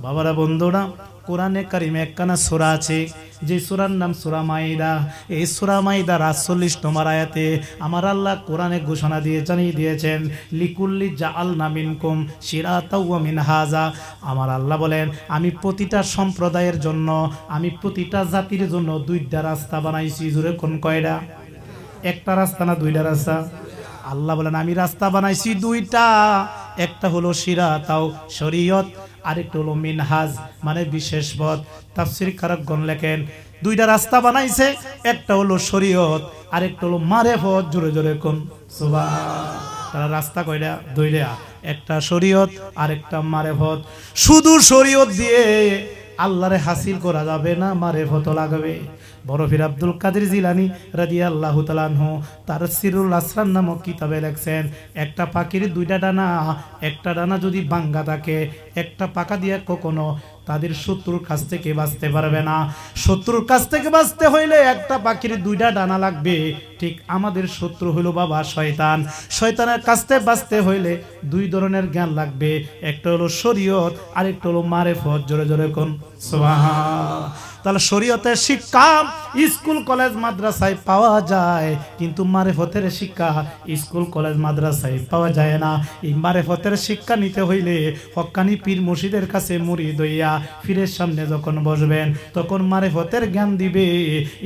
বাবারা বন্ধুরা, কোরআনে কারিমে একখানা সূরা আছে, যে সূরার নাম সূরা মাইদা। এই সূরা মাইদার ৪৮ নম্বর আয়াতে আমার আল্লাহ কোরআনে ঘোষণা দিয়ে জানিয়ে দিয়েছেন, লিকুল্লি জাআলনা মিনকুম শিরাতাও ওয়া মিনহাজা। আমার আল্লাহ বলেন, আমি প্রতিটা সম্প্রদায়ের জন্য, আমি প্রতিটা জাতির জন্য দুইটা রাস্তা বানাইছি। জোরে কোন কয়টা? একটা রাস্তা না দুইটা রাস্তা? আল্লাহ বলেন আমি রাস্তা বানাইছি দুইটা। একটা হলো শিরাতাও শরীয়ত, আরেকটা হলো মিনহাজ মানে বিশেষ পথ। তাফসীর কারকগণ লেখেন দুইটা রাস্তা বানাইছে, একটা হলো শরীয়ত, আরেকটা হলো মারেফত। জোরে জোরে কোন সুবহান। তারা রাস্তা কয়টা? দুইটা, একটা শরীয়ত আরেকটা মারেফত। শুধু শরীয়ত দিয়ে আল্লাহরে হাসিল করা যাবে না, মারেফত লাগবে। বড় পীর আব্দুল কাদের জিলানী রাদিয়াল্লাহু তাআলা আনহু তার সিরুল আসরার নামক কিতাবে লেখছেন, একটা পাখির দুইটা ডানা, একটা ডানা যদি ভাঙ্গা থাকে, একটা পাকা দিয়ে কখনো তাদের শত্রুর কাছ থেকে বাঁচতে পারবে না। শত্রুর কাছ থেকে বাঁচতে হইলে একটা পাখির দুইটা ডানা লাগবে। ঠিক আমাদের শত্রু হইল বাবা শয়তান। শয়তানের কাছ থেকে বাঁচতে হইলে দুই ধরনের জ্ঞান লাগবে, একটা হলো শরীয়ত, আরেকটা হলো মারেফত। জোরে জোরে কোন সুবহান। তাহলে শরীয়তের শিক্ষা স্কুল কলেজ মাদ্রাসায় পাওয়া যায়, কিন্তু মারেফতের শিক্ষা স্কুল কলেজ মাদ্রাসায় পাওয়া যায় না। এই মারেফতের শিক্ষা নিতে হইলে হক্কানি পীর মুর্শিদের কাছে মুরিদ হইয়া পীরের সামনে যখন বসবেন, তখন মারেফতের জ্ঞান দিবে।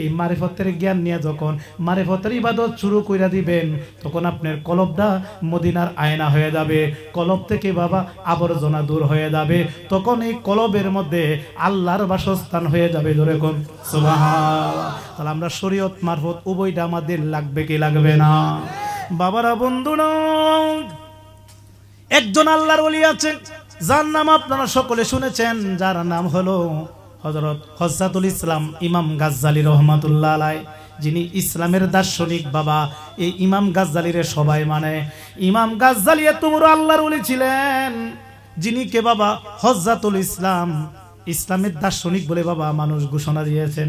এই মারেফতের জ্ঞান নিয়ে যখন মারেফতের ইবাদত শুরু কইরা দিবেন, তখন আপনার কলবটা মদিনার আয়না হয়ে যাবে। কলব থেকে বাবা আবর্জনা দূর হয়ে যাবে। তখন এই কলবের মধ্যে আল্লাহর বাসস্থান হয়ে যাবে। ধরে কোন সুবহানাল্লাহ। তাহলে আমরা শরীয়ত মারফত উভয়টা আমাদের লাগবে কি লাগবে না? বাবারা বন্ধুরা, একজন আল্লাহর ওলি আছে যার নাম আপনারা সকলে শুনেছেন, যার নাম হলো হযরত হজ্জাতুল ইসলাম ইমাম গাজ্জালী রহমাতুল্লাহ আলাইহি, যিনি ইসলামের দার্শনিক বাবা। এই ইমাম গাজ্জালীরে সবাই মানে। ইমাম গাজ্জালী এত বড় আল্লাহর ওলি ছিলেন, যিনি কে বাবা হজ্জাতুল ইসলাম, ইসলামের দার্শনিক বলে বাবা মানুষ ঘোষণা দিয়েছেন।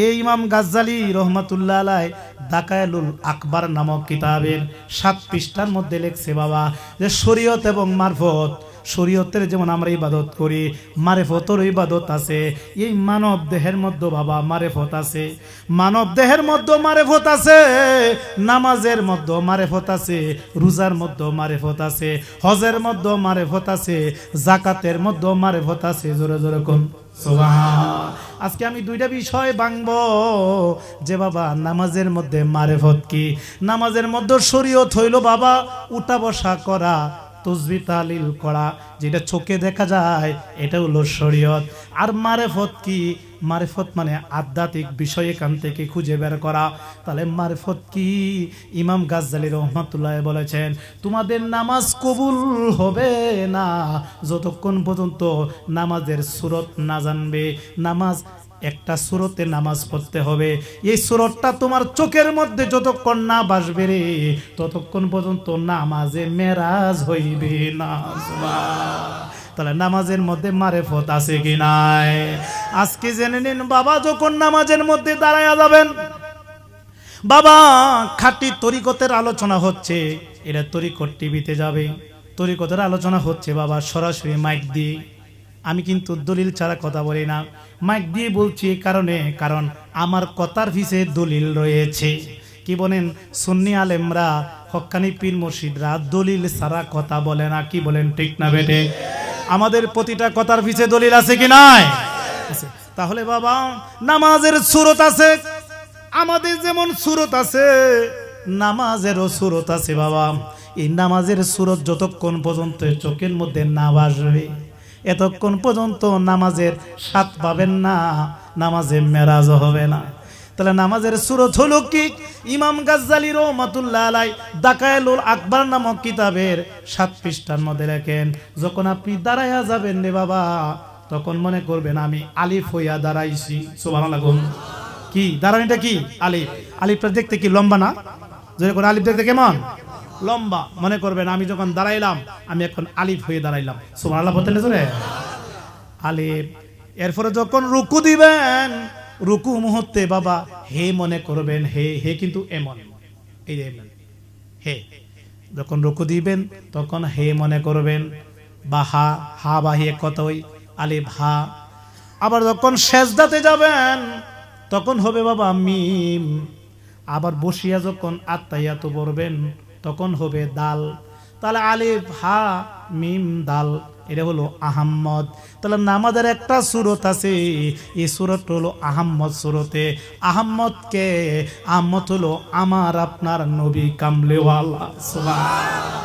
এই ইমাম গাজ্জালী রহমাতুল্লাহ আলাইহি দাকায়েলুল আকবার নামক কিতাবের ৭ পৃষ্ঠার মধ্যে লেখছে বাবা যে শরীয়ত এবং মারফত, শরীয়তের যেমন আমরা ইবাদত করি, মারেফতের ইবাদত আছে। এই মানব দেহের মধ্যে বাবা মারেফত আছে, মানব দেহের মধ্যে মারেফত আছে, নামাজের মধ্যে মারেফত আছে, রোজার মধ্যে মারেফত আছে, হজের মধ্যে মারেফত আছে, যাকাতের মধ্যে মারেফত আছে। জোরে জোরে কোন সুবহান। আজকে আমি দুইটা বিষয় ভাঙবো যে বাবা নামাজের মধ্যে মারেফত কি। নামাজের মধ্যে শরীয়ত হইল বাবা উঠা বসা করা, তাসবিহ তাহলিল করা, যেটা চোখে দেখা যায়, এটা হলো শরীয়ত। আর মারেফত কি? মারেফত মানে আধ্যাত্মিক বিষয় এখান থেকে খুঁজে বের করা। তাহলে মারেফত কি? ইমাম গাজ্জালী রহমাতুল্লাহ বলেছেন, তোমাদের নামাজ কবুল হবে না যতক্ষণ পর্যন্ত নামাজের সূরত না জানবে। নামাজ একটা সূরতে নামাজ পড়তে হবে, এই সূরতটা তোমার চোখের মধ্যে যতক্ষণ না বাসবে রে, ততক্ষণ পর্যন্ত নামাজে মেরাজ হইবে না। তাহলে নামাজের মধ্যে মারেফত আছে কি নাই? আজকে জেনে নিন বাবা, যখন নামাজের মধ্যে দাঁড়ায়া যাবেন বাবা, খাঁটি তরিকতের আলোচনা হচ্ছে, এটা তরিকত টিভিতে যাবে, তরিকতের আলোচনা হচ্ছে বাবা সরাসরি মাইক দিয়ে। আমি কিন্তু দলিল ছাড়া কথা বলি না, মাইক দিয়ে বলছি এই কারণে, কারণ আমার কথার পিছে দলিল রয়েছে। কি বলেন? সুন্নি আলেমরা, হক্কানি পীর মুর্শিদরা দলিল ছাড়া কথা বলে না। কি বলেন ঠিক না বেটে? আমাদের প্রতিটা কথার পিছে দলিল আছে কি নাই? তাহলে বাবা নামাজের সূরত আছে, আমাদের যেমন সূরত আছে নামাজেরও সূরত আছে বাবা। এই নামাজের সূরত যতক্ষণ পর্যন্ত চোখের মধ্যে না ভাসবে, এতক্ষণ পর্যন্ত নামাজের স্বাদ পাবেন না, নামাজে মেরাজ হবে না। তাহলে নামাজের সূরত হলো কি? ইমাম গাজ্জালী রহমাতুল্লাহ আলাইহি দাকায়েলুল আকবার নামক কিতাবের ৭ পৃষ্ঠার মধ্যে লেখেন, যখন আপনি দাঁড়ায়া যাবেন রে বাবা, তখন মনে করবেন আমি আলিফ হইয়া দাঁড়াইছি। সুবহানাল্লাহ। কি দাঁড়ানিটা কি? আলিফ। আলিফটা দেখতে কি লম্বা না? যদি করে আলিফ দেখতে কেমন? লম্বা। মনে করবেন আমি যখন দাঁড়াইলাম, আমি এখন আলিফ হয়ে দাঁড়াইলাম। সুবহানাল্লাহ বলতে জোরে আলিফ। এরপরে যখন রুকু দিবেন, রুকু মুহূর্তে বাবা হে মনে করবেন, হে হে কিন্তু এমন, এই যে হে। যখন রুকু দিবেন তখন হে মনে করবেন, বা হা হা বাহিয়ে কতই। আলিফ হা। আবার যখন সেজদাতে যাবেন তখন হবে বাবা মিম। আবার বসিয়া যখন আত্তাহিয়াতু পড়বেন তখন হবে দাল। তাহলে আলিফ হা মিম দাল, এটা হলো আহাম্মদ। তাহলে নামাজের একটা সূরত আছে, এই সূরত হলো আহাম্মদ সূরতে। আহাম্মদ কে? আহাম্মদ হলো আমার আপনার নবী কামলেওয়ালা। সুবহানাল্লাহ।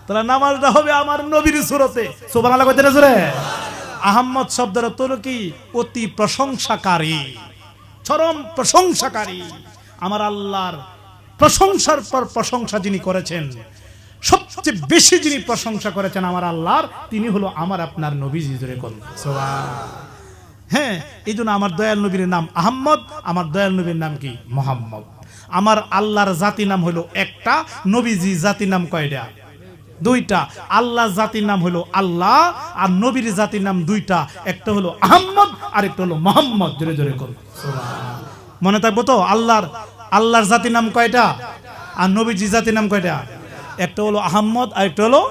তাহলে নামাজটা হবে আমার নবীর সূরতে। সুবহানাল্লাহ কইতে রে। আহাম্মদ শব্দের অর্থ হলো কি? অতি প্রশংসাকারী, চরম প্রশংসাকারী। আমার আল্লাহর প্রশংসার পর প্রশংসা যিনি করেছেন, সবচেয়ে বেশি যিনি প্রশংসা করেছেন আমার আল্লাহর, তিনি হলো আমার আপনার নবীজি। জোরে কোন সুবহানাল্লাহ। হ্যাঁ, এই জন্য আমার দয়াল নবীর নাম আহম্মদ, আমার দয়াল নবীর নাম কি? মুহাম্মদ। আমার আল্লাহর জাতি নাম হলো একটা, নবীজি জাতি নাম কয়টা? দুইটা। আল্লাহ জাতির নাম হলো আল্লাহ, আর নবীর জাতির নাম দুইটা, একটা হলো আহম্মদ আর একটা হলো মুহাম্মদ। জোরে জোরে কোন সুবহানাল্লাহ। মনে থাকবো তো? আল্লাহর জাতির নাম কয়টা আর নবীজি জাতির নাম কয়টা? একটা হলো আহম্মদ আর একটা হলো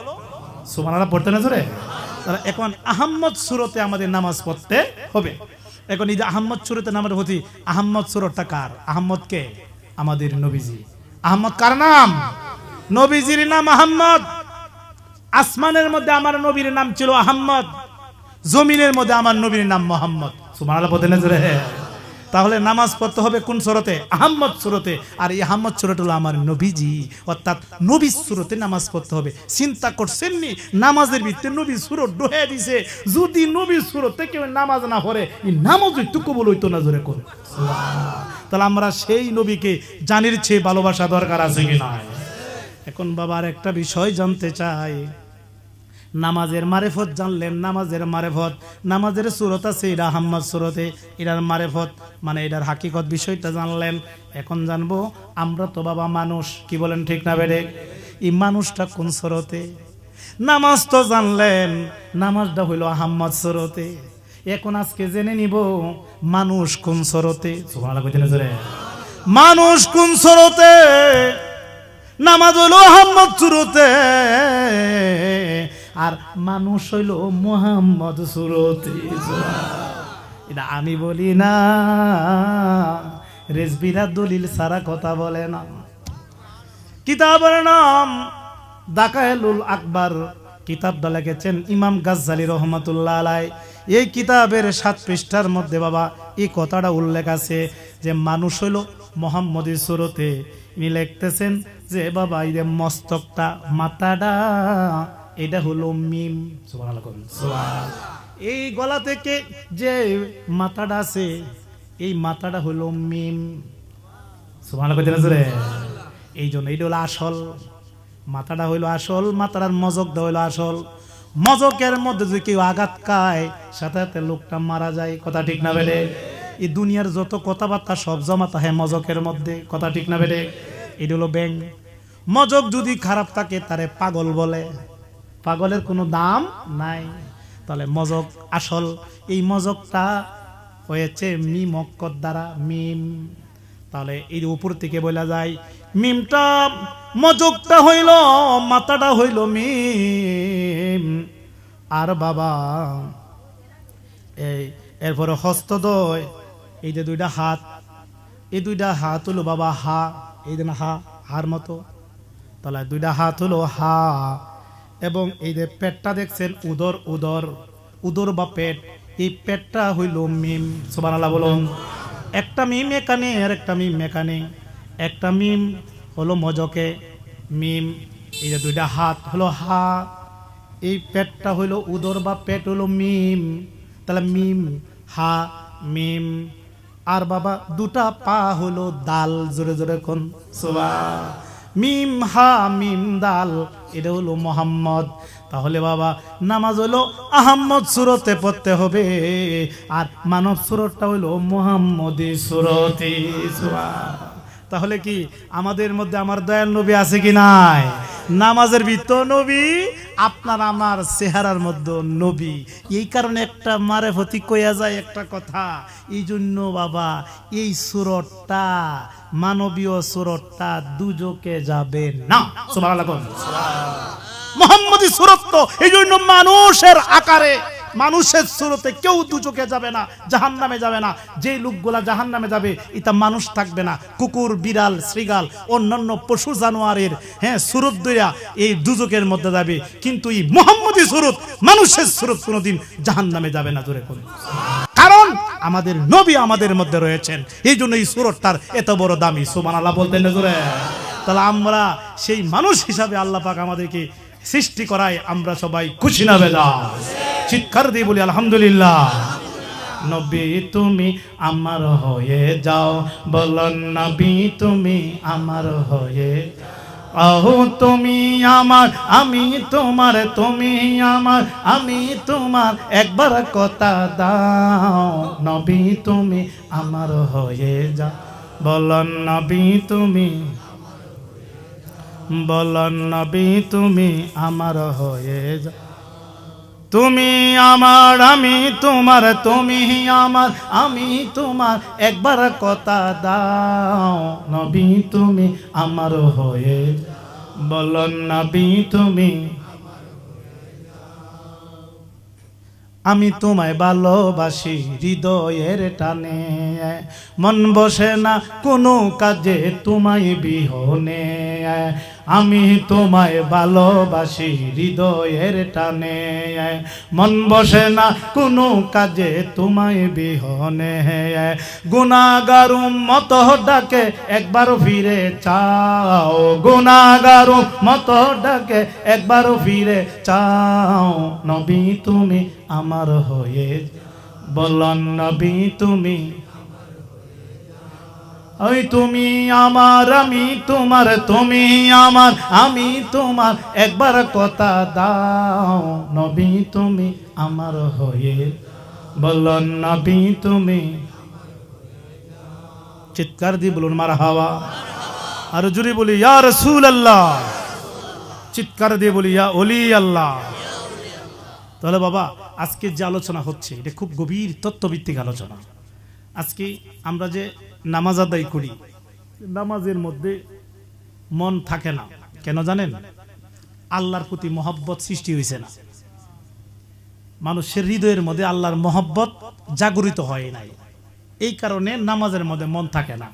সুবহানাল্লাহ। পড়তে না জোরে? তাহলে এখন আহম্মদ সূরতে আমাদের নামাজ পড়তে হবে। এখন এই যে আহম্মদ সূরতে নামাজ পড়ছি, আহম্মদ সূরতটা কার? আহম্মদ কে? আমাদের নবীজি। আহম্মদ কার নাম? নবীজির নাম আহম্মদ। আসমানের মধ্যে আমার নবীর নাম ছিল আহম্মদ, জমিনের মধ্যে আমার নবীর নাম মুহাম্মদ। সুবহানাল্লাহ পড়তে না জোরে? তাহলে নামাজ পড়তে হবে কোন সূরতে? আহম্মদ সূরতে। আর এই আহম্মদ সূরত হলো আমার নবীজি, অর্থাৎ নবী সূরতে নামাজ পড়তে হবে। চিন্তা করছেন নি? নামাজের ভিতরে নবী সূরত ঢুকে দিছে। যদি নবী সূরতে কেউ নামাজ না পড়ে, এই নামাজ একটু কবুল হইতো না। জোরে কোন সুবহানাল্লাহ। তাহলে আমরা সেই নবীকে জানির চেয়ে ভালোবাসা দরকার আছে কি না? এখন বাবা আর একটা বিষয় জানতে চাই। নামাজের মারেফত জানলেন, নামাজের মারেফত, নামাজের সূরত আছে এটা আহম্মদ সূরতে, এটার মারেফত মানে এটার হাকিকত বিষয়টা জানলেন। এখন জানবো আমরা তো বাবা মানুষ, কি বলেন ঠিক না বেড়ে? এই মানুষটা কোন সূরতে? নামাজ তো জানলেন, নামাজটা হইল আহম্মদ সূরতে। এখন আজকে জেনে নিব মানুষ কোন সূরতে। সুবহানাল্লাহ কইতে না জোরে? মানুষ কোন সূরতে? নামাজ হইল আহম্মদ সূরতে, আর মানুষ হইল মুহাম্মদ সূরতে। এটা আমি বলি না, রেজবিরা দলিল সারা কথা বলে না। কিতাবের নাম দাকায়েলুল আকবার, কিতাবটা লিখেছেন ইমাম গাজ্জালি রহমাতুল্লাহ আলাইহি। এই কিতাবের 7 পৃষ্ঠার মধ্যে বাবা এই কথাটা উল্লেখ আছে যে মানুষ হইল মুহাম্মদী সূরতে। ইনি লিখতেছেন যে বাবা এই যে মস্তকটা, মাথাটা, এটা হলো মিম। সুবহানাল্লাহ সুবহানাল্লাহ। এই গলা থেকে যে মাথাটা আছে, এই মাথাটা হলো মিম। সুবহানাল্লাহ কইতে না জোরে? এই জন্য এটা হলো আসল, মাথাটা হইলো আসল, মাথার মজকটা হইলো আসল। মজকের মধ্যে যদি কেউ আঘাত খায়, সাথে সাথে লোকটা মারা যায়। কথা ঠিক না বেড়ে? এই দুনিয়ার যত কথাবার্তা সব জমা থাকে মজকের মধ্যে। কথা ঠিক না বেড়ে? এটা হলো ব্যাং। মজক যদি খারাপ থাকে তারে পাগল বলে, পাগলের কোনো দাম নাই। তাহলে মজক আসল, এই মজকটা হয়েছে মিম অক্ষর দ্বারা, মিম। তাহলে এই উপর থেকে বলা যায় মিমটা, মজকটা হইল, মাথাটা হইল মিম। আর বাবা এই এরপরে হস্তদ্বয়, এই যে দুইটা হাত, এই দুইটা হাত হলো বাবা হা, এই যে হা, হার মতো। তাহলে দুইটা হাত হলো হা। এবং এই যে পেটটা দেখছেন উদর, উদর, উদর বা পেট, এই পেটটা হইল মিম। সুবহানাল্লাহ বলুন। একটা মিম এখানে আর একটা মিম এখানে। একটা মিম হলো মজকে মিম, এই যে দুইটা হাত হলো হা, এই পেটটা হইলো উদর বা পেট হলো মিম। তাহলে মিম হা মিম। আর বাবা দুটা পা হলো দাল। জোরে জোরে কোন সুবহানাল্লাহ। মিম হা মিম দাল, এটা হলো মুহাম্মদ। তাহলে বাবা নামাজ হলো আহম্মদ সূরতে পড়তে হবে, আর মানব সূরতটা হইলো মুহাম্মদী সূরতে। সুবহানাল্লাহ। তাহলে কি আমাদের মধ্যে আমার দয়াল নবী আছে কি নাই? নামাজের ভিতর নবী, আপনার আমার চেহারার মধ্যে নবী। এই কারণে একটা মারেফতি কইয়া যায় একটা কথা, এই জন্য বাবা এই সূরতটা, মানবীয় সূরতটা দুজকে যাবে না। সুবহানাল্লাহ। মুহাম্মদী সূরত তো এই জন্য মানুষের আকারে মানুষের সুরতে কেউ দুচোখে যাবে না, জাহান্নামে যাবে না। যে লোকগুলা জাহান্নামে যাবে এটা মানুষ থাকবে না, কুকুর, বিড়াল, শ্রীগাল, অন্যান্য পশু জানোয়ারের সুরত দইয়া এই দুচোখের মধ্যে যাবে। কিন্তু এই মুহাম্মদী সুরত, মানুষের সুরত কোনোদিন জাহান্নামে যাবে না। জোরে কোন, কারণ আমাদের নবী আমাদের মধ্যে রয়েছেন, এই জন্য এই সুরতটার এত বড় দামি। সুবহানাল্লাহ বলতেন না জোরে? তাহলে আমরা সেই মানুষ হিসাবে আল্লাহ পাক আমাদেরকে সৃষ্টি করায় আমরা সবাই খুশি না বেজা? চিৎকার দিয়ে বলি আলহামদুলিল্লাহ। নবী তুমি আমার হয়ে যাও, বলো নবী তুমি আমার হয়ে, আহো তুমি আমার আমি তোমার, তুমি আমার আমি তোমার, একবার কথা দাও, নবী তুমি আমার হয়ে যাও, বলো নবী তুমি, বলো নবী তুমি আমার হয়ে যাও, তুমি আমার আমি তোমার, তুমি আমার আমি তোমার, একবার কথা দাও, নবী তুমি আমার হয়ে, বলো নবী তুমি। আমি তোমায় ভালোবাসি হৃদয়ের টানে, মন বসে না কোনো কাজে তোমায় বিহনে, আমি তোমায় ভালোবাসি হৃদয়ের টানে, মন বসে না কোনো কাজে তোমায় বিহনে, গুনাহগার উম্মত ডাকে একবার ফিরে চাও, গুনাহগার উম্মত ডাকে একবার ফিরে চাও, নবী তুমি আমার হয়ে, বলন নবী তুমি, ওই তুমি আমার আমি তোমার, তুমি আমার আমি তোমার, একবার কথা দাও, নবী তুমি আমার হয়ে, বলন নবী তুমি। চিৎকার দিয়ে বলুন মারহাবা। আর জোরে বলি ইয়া রাসূলুল্লাহ, চিৎকার দিয়ে বলি ইয়া ওলি আল্লাহ। তাহলে বাবা আজকে যে আলোচনা হচ্ছে এটা খুব গভীর তত্ত্বভিত্তিক আলোচনা। আজকে আমরা যে নামাজ আদায় করি, নামাজের মধ্যে মন থাকে না কেন জানেন? আল্লাহর প্রতি মহব্বত সৃষ্টি হয়েছে না, মানুষের হৃদয়ের মধ্যে আল্লাহর মহব্বত জাগরিত হয় নাই, এই কারণে নামাজের মধ্যে মন থাকে না।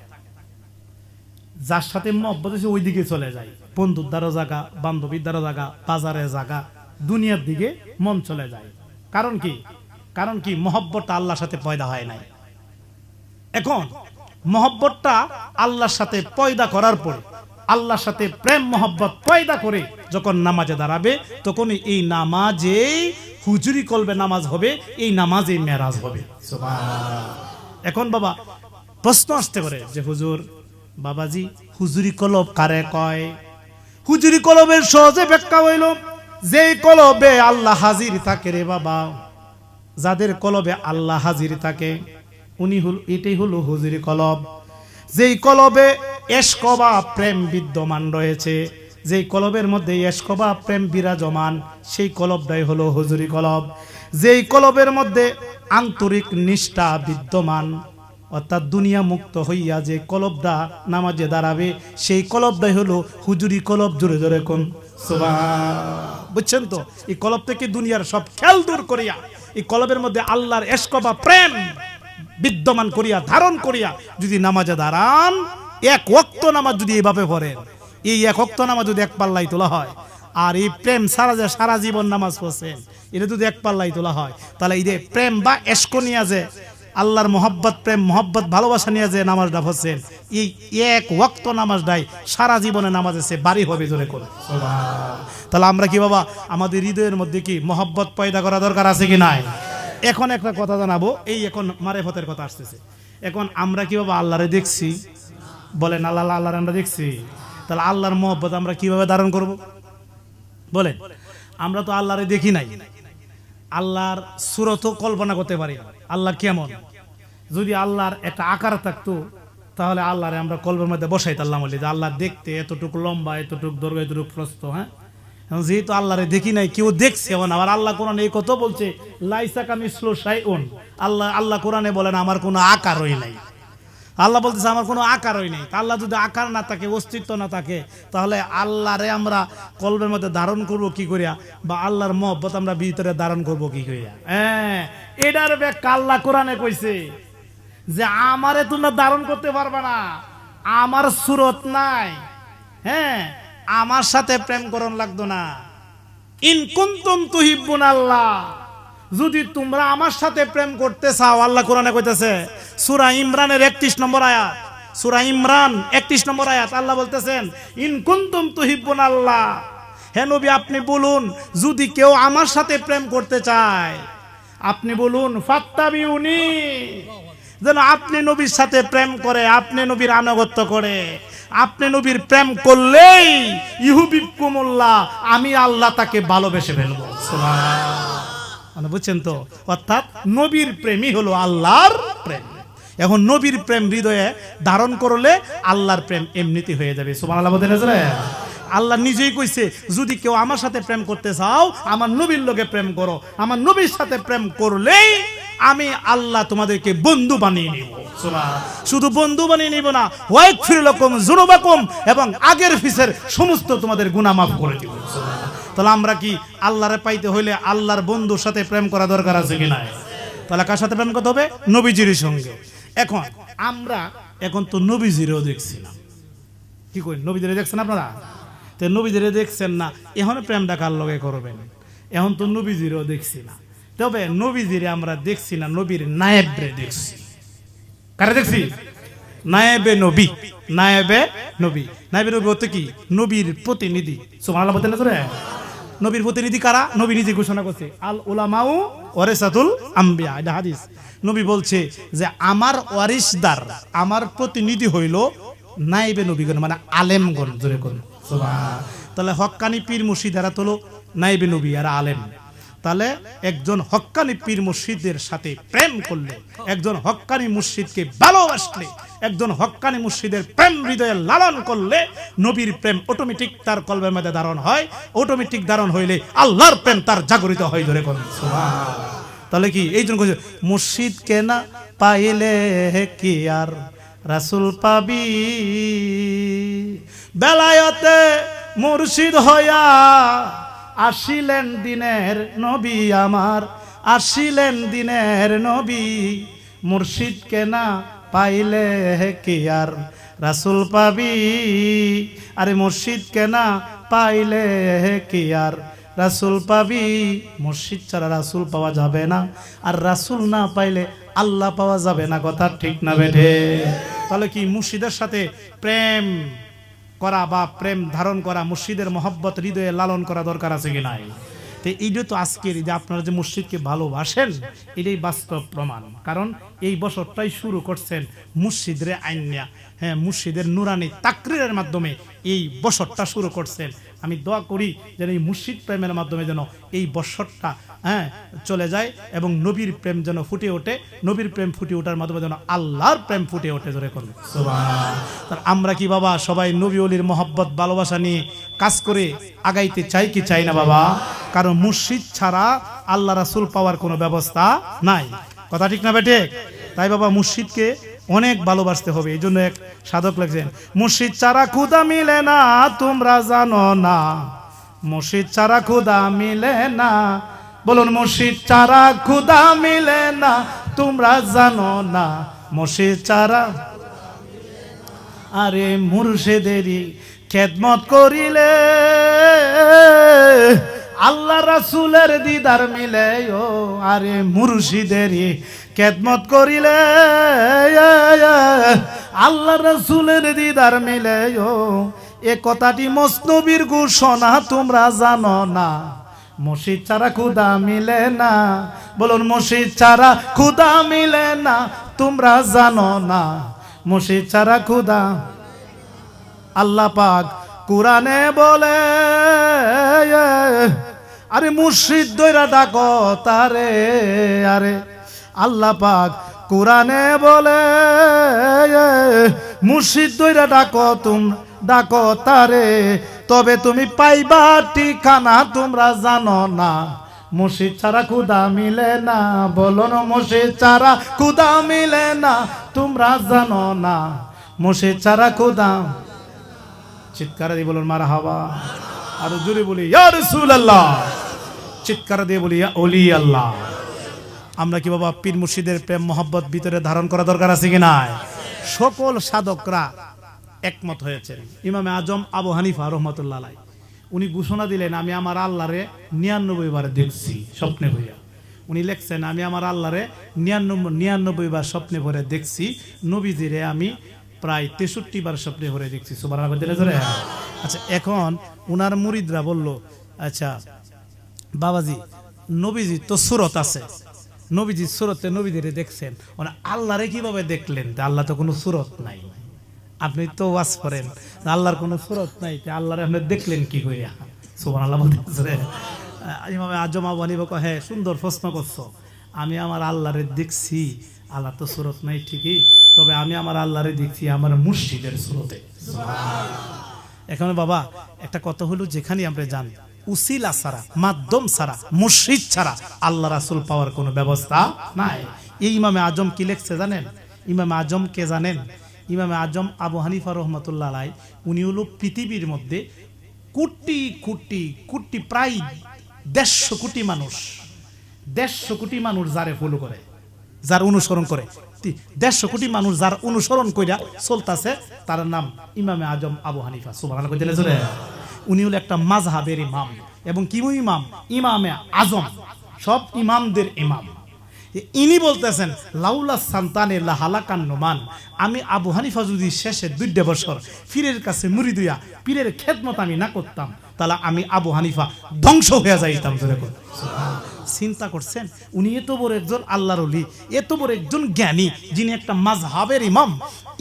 যার সাথে মহব্বত হয়েছে ওই দিকে চলে যায়, বন্ধুর দ্বারা জাগা, বান্ধবীর দ্বারা জাগা, বাজারে জাগা, দুনিয়ার দিকে মন চলে যায়। কারণ কি? কারণ কি? মহব্বতটা আল্লাহর সাথে পয়দা হয় নাই। এখন মহব্বতটা আল্লাহর সাথে পয়দা করার পর, আল্লাহর সাথে প্রেম মহব্বত পয়দা করে যখন নামাজে দাঁড়াবে, তখনই এই নামাজে হুজুরি কলবে নামাজ হবে, এই নামাজে মেরাজ হবে। সুবহানাল্লাহ। এখন বাবা প্রশ্ন আসতে পারে যে হুজুর, বাবাজি হুজুরি কলব কারে কয়? হুজুরি কলবের সহজে ব্যাখ্যা হইল, যেই কলবে আল্লাহ হাজির থাকে রে বাবা, যাদের কলবে আল্লাহ হাজির থাকে উনি হল, এটাই হলো হুজুরি কলব। যেই কলবে ইশক বা প্রেম বিদ্যমান রয়েছে, যেই কলবের মধ্যে ইশক বা প্রেম বিরাজমান, সেই কলবটাই হলো হুজুরি কলব। যেই কলবের মধ্যে আন্তরিক নিষ্ঠা বিদ্যমান, অর্থাৎ দুনিয়া মুক্ত হইয়া যে কলবটা নামাজে দাঁড়াবে, সেই কলবটাই হলো হুজুরি কলব। জোরে জোরে কোন সুবহান। বুঝছেন তো? এই কলব থেকে দুনিয়ার সব খেয়াল দূর করিয়া এই কলবের মধ্যে আল্লাহর ইশক বা প্রেম বিদ্যমান করিয়া ধারণ করিয়া যদি নামাজে দাঁড়ান, এক ওয়াক্ত নামাজ যদি এইভাবে পড়েন, এই এক ওয়াক্ত নামাজ যদি এক পাল্লাই তোলা হয়, আর এই প্রেম সারা জীবন নামাজ পড়ছেন, এটা যদি এক পাল্লাই তোলা হয়, তাহলে এই যে প্রেম বা ইশক নিয়ে যে আল্লাহর মহব্বত, প্রেম মহব্বত, ভালোবাসা নিয়ে যে নামাজটা পড়ছেন, এই এক ওয়াক্ত নামাজটাই সারা জীবনে নামাজ এসে বাড়ি হবে। জোরে করে সুবহানাল্লাহ। তাহলে আমরা কি বাবা আমাদের হৃদয়ের মধ্যে কি মহব্বত পয়দা করা দরকার আছে কি নাই? এখন একটা কথা জানাবো, এই এখন মারেফতের কথা আসতেছে। এখন আমরা কি বাবা আল্লাহরে দেখছি? বলেন আল্লাহর আমরা দেখছি? তাহলে আল্লাহর মহব্বত আমরা কিভাবে ধারণ করব? বলেন, আমরা তো আল্লাহরে দেখি নাই, আল্লাহর সূরতও কল্পনা করতে পারি না আল্লাহ কেমন। যদি আল্লাহর একটা আকার থাকতো তাহলে আল্লাহরে আমরা কলবের মধ্যে বসাইতাম, যে আল্লাহ দেখতে এতটুকু লম্বা, এতটুকু দৈর্ঘ্য, এতটুকু প্রস্থ। হ্যাঁ, যেহেতু আল্লাহরে দেখি নাই, কেউ দেখছে। আবার আল্লাহ কোরআনে এই কথা বলছে, লাইসা কামিসলু শাইউন। আল্লাহ কোরআনে বলেন আমার কোনো আকারই নাই। আল্লাহ বলতেছে আমার কোনো আকারই নেই। আল্লাহ যদি আকার না থাকে, অস্তিত্ব না থাকে, তাহলে আল্লাহরে আমরা কলবের মধ্যে ধারণ করব কি করিয়া, বা আল্লাহর মহব্বত আমরা ভিতরে ধারণ করব কি করিয়া? এটার ব্যাখ্যা আল্লাহ কোরআনে কইছে যে আমারে তোমরা ধারণ করতে পারবে না, আমার সুরত নাই, আমার সাথে প্রেম করণ লাগতো না। ইন কুনতুম তুহিব্বুনাল্লাহ, যদি তোমরা আমার সাথে প্রেম করতে চাও, আল্লাহ কোরআনে কইতেছে সূরা ইমরানের 31 নম্বর আয়াত, সূরা ইমরান 31 নম্বর আয়াত, আল্লাহ বলতেছেন ইন কুনতুম তুহিব্বুনাল্লাহ, হে নবী আপনি বলুন যদি কেউ আমার সাথে প্রেম করতে চায়, আপনি বলুন ফাত্তাবিউনি, যেন আপনি নবীর সাথে প্রেম করে, আপনি নবীর আনুগত্য করে। আপনি নবীর প্রেম করলেই ইউহিব্বুকুমুল্লাহ, আমি আল্লাহ তাকে ভালোবেসে ফেলবো। সুবহানাল্লাহ, বুঝছেন তো? অর্থাৎ নবীর প্রেমই হলো আল্লাহর প্রেম। এখন নবীর প্রেম হৃদয়ে ধারণ করলে আল্লাহর প্রেম এমনিতে হয়ে যাবে। সুবহানাল্লাহ বলতে না? আল্লাহ নিজেই কইছে যদি কেউ আমার সাথে প্রেম করতে চাও, আমার নবীর লগে প্রেম করো, আমার নবীর সাথে প্রেম করলেই আমি আল্লাহ তোমাদেরকে বন্ধু বানিয়ে নিব। শুধু বন্ধু বানিয়ে নিব না, ওয়াগফির লাকুম যুনুবাকুম, এবং আগের পিছের সমস্ত তোমাদের গুনাহ মাফ করে দিব। তাহলে আমরা কি আল্লাহরে পাইতে হইলে আল্লাহর বন্ধুর সাথে প্রেম করা দরকার আছে কি না? তাহলে কার সাথে প্রেম করতে হবে? নবীজির সঙ্গে। এখন আমরা এখন তো নবীজিরও দেখছি না, কি কই? নবীজিরে দেখছেন আপনারা? তো নবীজিরে দেখছেন না, এখন প্রেমটা কার লগে করবেন? এখন তো নবীজিরও দেখছি না, তবে নবীজিরে আমরা দেখছি না, নবীর নায়েবরে দেখছি। কারে দেখছি? নায়েবে নবী, নায়েবে নবী। নায়েবে নবী হতে কি? নবীর প্রতিনিধি। সুবহানাল্লাহ বলতে না? নবীর প্রতিনিধি কারা? নবী নিজে ঘোষণা করছে আল উলামাউ ওয়ারিসাতুল আম্বিয়া, এটা হাদিস। নবী বলছে যে আমার ওয়ারিসদার, আমার প্রতিনিধি হইল নায়েবে নবীগণ, মানে আলেমগণ। জোরে কোন সুবহান। তাহলে হক্কানি পীর মুর্শিদেরা তো নায়েবে নবী আর আলেম। তাহলে একজন হক্কানি পীর মুর্শিদের সাথে প্রেম করলে, একজন হক্কানি মুর্শিদকে ভালোবাসলে, একজন হক্কানি মুর্শিদের প্রেম হৃদয়ে লালন করলে নবীর প্রেম অটোমেটিক তার কলবের মধ্যে ধারণ হয়। অটোমেটিক ধারণ হইলে আল্লাহর প্রেম তার জাগরিত হয়। ধরে কোন সুবহান। তাহলে কি এই জন্য কইছে মুর্শিদ কেনা পাইলে কি আর রাসূল পাবি, বেলায়েতে মুর্শিদ হইয়া আসিলেন দিনের নবী আমার, আসিলেন দিনের নবী, মুর্শিদ কেনা পাইলে কি আর রাসূল পাবি, আরে মুর্শিদ কেনা পাইলে কি আর রাসূল পাবি। মুর্শিদ ছাড়া রাসূল পাওয়া যাবে না, আর রাসূল না পাইলে আল্লাহ পাওয়া যাবে না। কথা ঠিক না বেঠে? তাহলে কি মুর্শিদের সাথে প্রেম করা বা প্রেম ধারণ করা, মুর্শিদের মহব্বত হৃদয়ে লালন করা দরকার আছে কি নাই? তো এইটা তো আজকের যে আপনারা যে মুর্শিদকে ভালোবাসেন, এটাই বাস্তব প্রমাণ। কারণ এই বছরটাই শুরু করছেন মুর্শিদরে আইনিয়া, মুর্শিদের নুরানি তাকরিরের মাধ্যমে এই বছরটা শুরু করছেন। আমি দোয়া করি যেন এই মুর্শিদ প্রেমের মাধ্যমে যেন এই বছরটা চলে যায় এবং নবীর প্রেম যেন ফুটে ওঠে। নবীর প্রেম ফুটে ওঠার মাধ্যমে যেন আল্লাহর প্রেম ফুটে ওঠে। ধরে করবে সুবহান। আমরা কি বাবা সবাই নবী ওলির মহব্বত ভালোবাসা নিয়ে কাজ করে আগাইতে চাই কি চাই না বাবা? কারণ মুর্শিদ ছাড়া আল্লাহ রাসূল পাওয়ার কোনো ব্যবস্থা নাই। কথা ঠিক না বেটে? তাই বাবা মুর্শিদকে অনেক ভালোবাসতে হবে। এই জন্য এক সাধক লিখছেন মুর্শিদ ছাড়া খুদা মিলে না তোমরা জানো না, মুর্শিদ ছাড়া খুদা মিলে না। বলুন মুর্শিদ ছাড়া খুদা মিলে না তোমরা জানো না, মুর্শিদ ছাড়া। আরে মুর্শিদেরই খেদমত করিলে আল্লাহ রাসূলের দিদার মিলে। ও আরে মুর্শিদেরই খেদমত করিলে আল্লাহ রাসূলের দিদার মিলে। ও এ কথাটি মসনবীর ঘোষণা তোমরা জানো না, মুর্শিদ ছাড়া খুদা মিলে না। বলুন মুর্শিদ ছাড়া খুদা মিলে না তোমরা জানো না, মুর্শিদ ছাড়া খুদা। আল্লাহ পাক কুরআনে বলে আরে মুর্শিদ দইরা ডাকো তারে। আরে আল্লাহ পাক কুরআনে বলে মুর্শিদ দইরা ডাকো ডাকো তারে, তবে তুমি পাইবা ঠিকানা তোমরা জানো না, মসজিদ ছাড়া খুদা মিলে না, বলো না মসজিদ ছাড়া খুদা মিলে না, তোমরা জানো না মসজিদ ছাড়া খুদা। চিৎকার দিয়ে বলুন মারহাবা। আর জোরে বলি ইয়া রাসূলুল্লাহ, চিৎকার দিয়ে বলি ইয়া ওলি আল্লাহ। আমরা কি বাবা পীর মুর্শিদের প্রেম মোহাব্বত ভিতরে ধারণ করা দরকার আছে কি না? সকল সাধকরা একমত হয়েছেন। ইমামে আজম আবু হানিফা রহমাতুল্লাহ আলাইহি উনি ঘোষণা দিলেন, আমি আমার আল্লাহরে 99 বার দেখছি স্বপ্নে হইয়া। উনি লেখছেন, আমি আমার আল্লাহরে 99 বার স্বপ্নে ভরে দেখছি, নবীজিরে আমি প্রায় 63 বার স্বপ্নে ভরে দেখছি। সুবহানাল্লাহ। আচ্ছা, এখন উনার মুরিদরা বলল, আচ্ছা বাবাজি নবীজি তো সুরত আছে, নবীজি সুরতে নবীজিরে দেখছেন, মানে আল্লাহরে কিভাবে দেখলেন? আল্লাহ তো কোনো সুরত নাই, আপনি তো ওয়াজ করেন আল্লাহর কোনো সুরত নাই, আল্লাহরে আপনি দেখলেন কি হইয়া? সুবহানাল্লাহ বলতেছে। ইমামে আজম আবু হানিফা কয়, হ্যাঁ সুন্দর প্রশ্ন করছো, আমি আমার আল্লাহরে দেখছি, আল্লাহ তো সুরত নাই ঠিকই, তবে আমি আমার আল্লাহরে দেখছি আমার মুর্শিদের সুরতে। এখন বাবা একটা কথা হলো, যেখানে আমরা জানি উসিলা ছাড়া, মাধ্যম ছাড়া, মুর্শিদ ছাড়া আল্লাহ রাসূল পাওয়ার কোনো ব্যবস্থা নাই। এই ইমামে আজম কি লিখছে জানেন? ইমামে আজম কে জানেন? ইমামে আজম আবু হানিফা রহমাতুল্লাহ আলাইহি উনি হলো পৃথিবীর মধ্যে কোটি কোটি কোটি প্রায় 150 কোটি মানুষ, 150 কোটি মানুষ যারে ফলো করে, যার অনুসরণ করে, 150 কোটি মানুষ যার অনুসরণ কইরা চলতেছে, তার নাম ইমামে আজম আবু হানিফা। সুবহানাল্লাহ। উনি হলো একটা মাযহাবের ইমাম, এবং কি ইমাম? ইমামে আজম, সব ইমামদের ইমাম। ইনি বলতেছেন, লাউলা সান্তানে লাহালাকান নুমান, আমি আবু হানিফা যদি শেষে 2 বছর পীরের কাছে মুরিদ হইয়া পীরের খেদমত আমি না করতাম, তাহলে আমি আবু হানিফা ধ্বংস হয়ে যাইতাম। চিন্তা করছেন, উনি এত বড় একজন আল্লাহর ওলি, এত বড় একজন জ্ঞানী, যিনি একটা মাযহাবের ইমাম,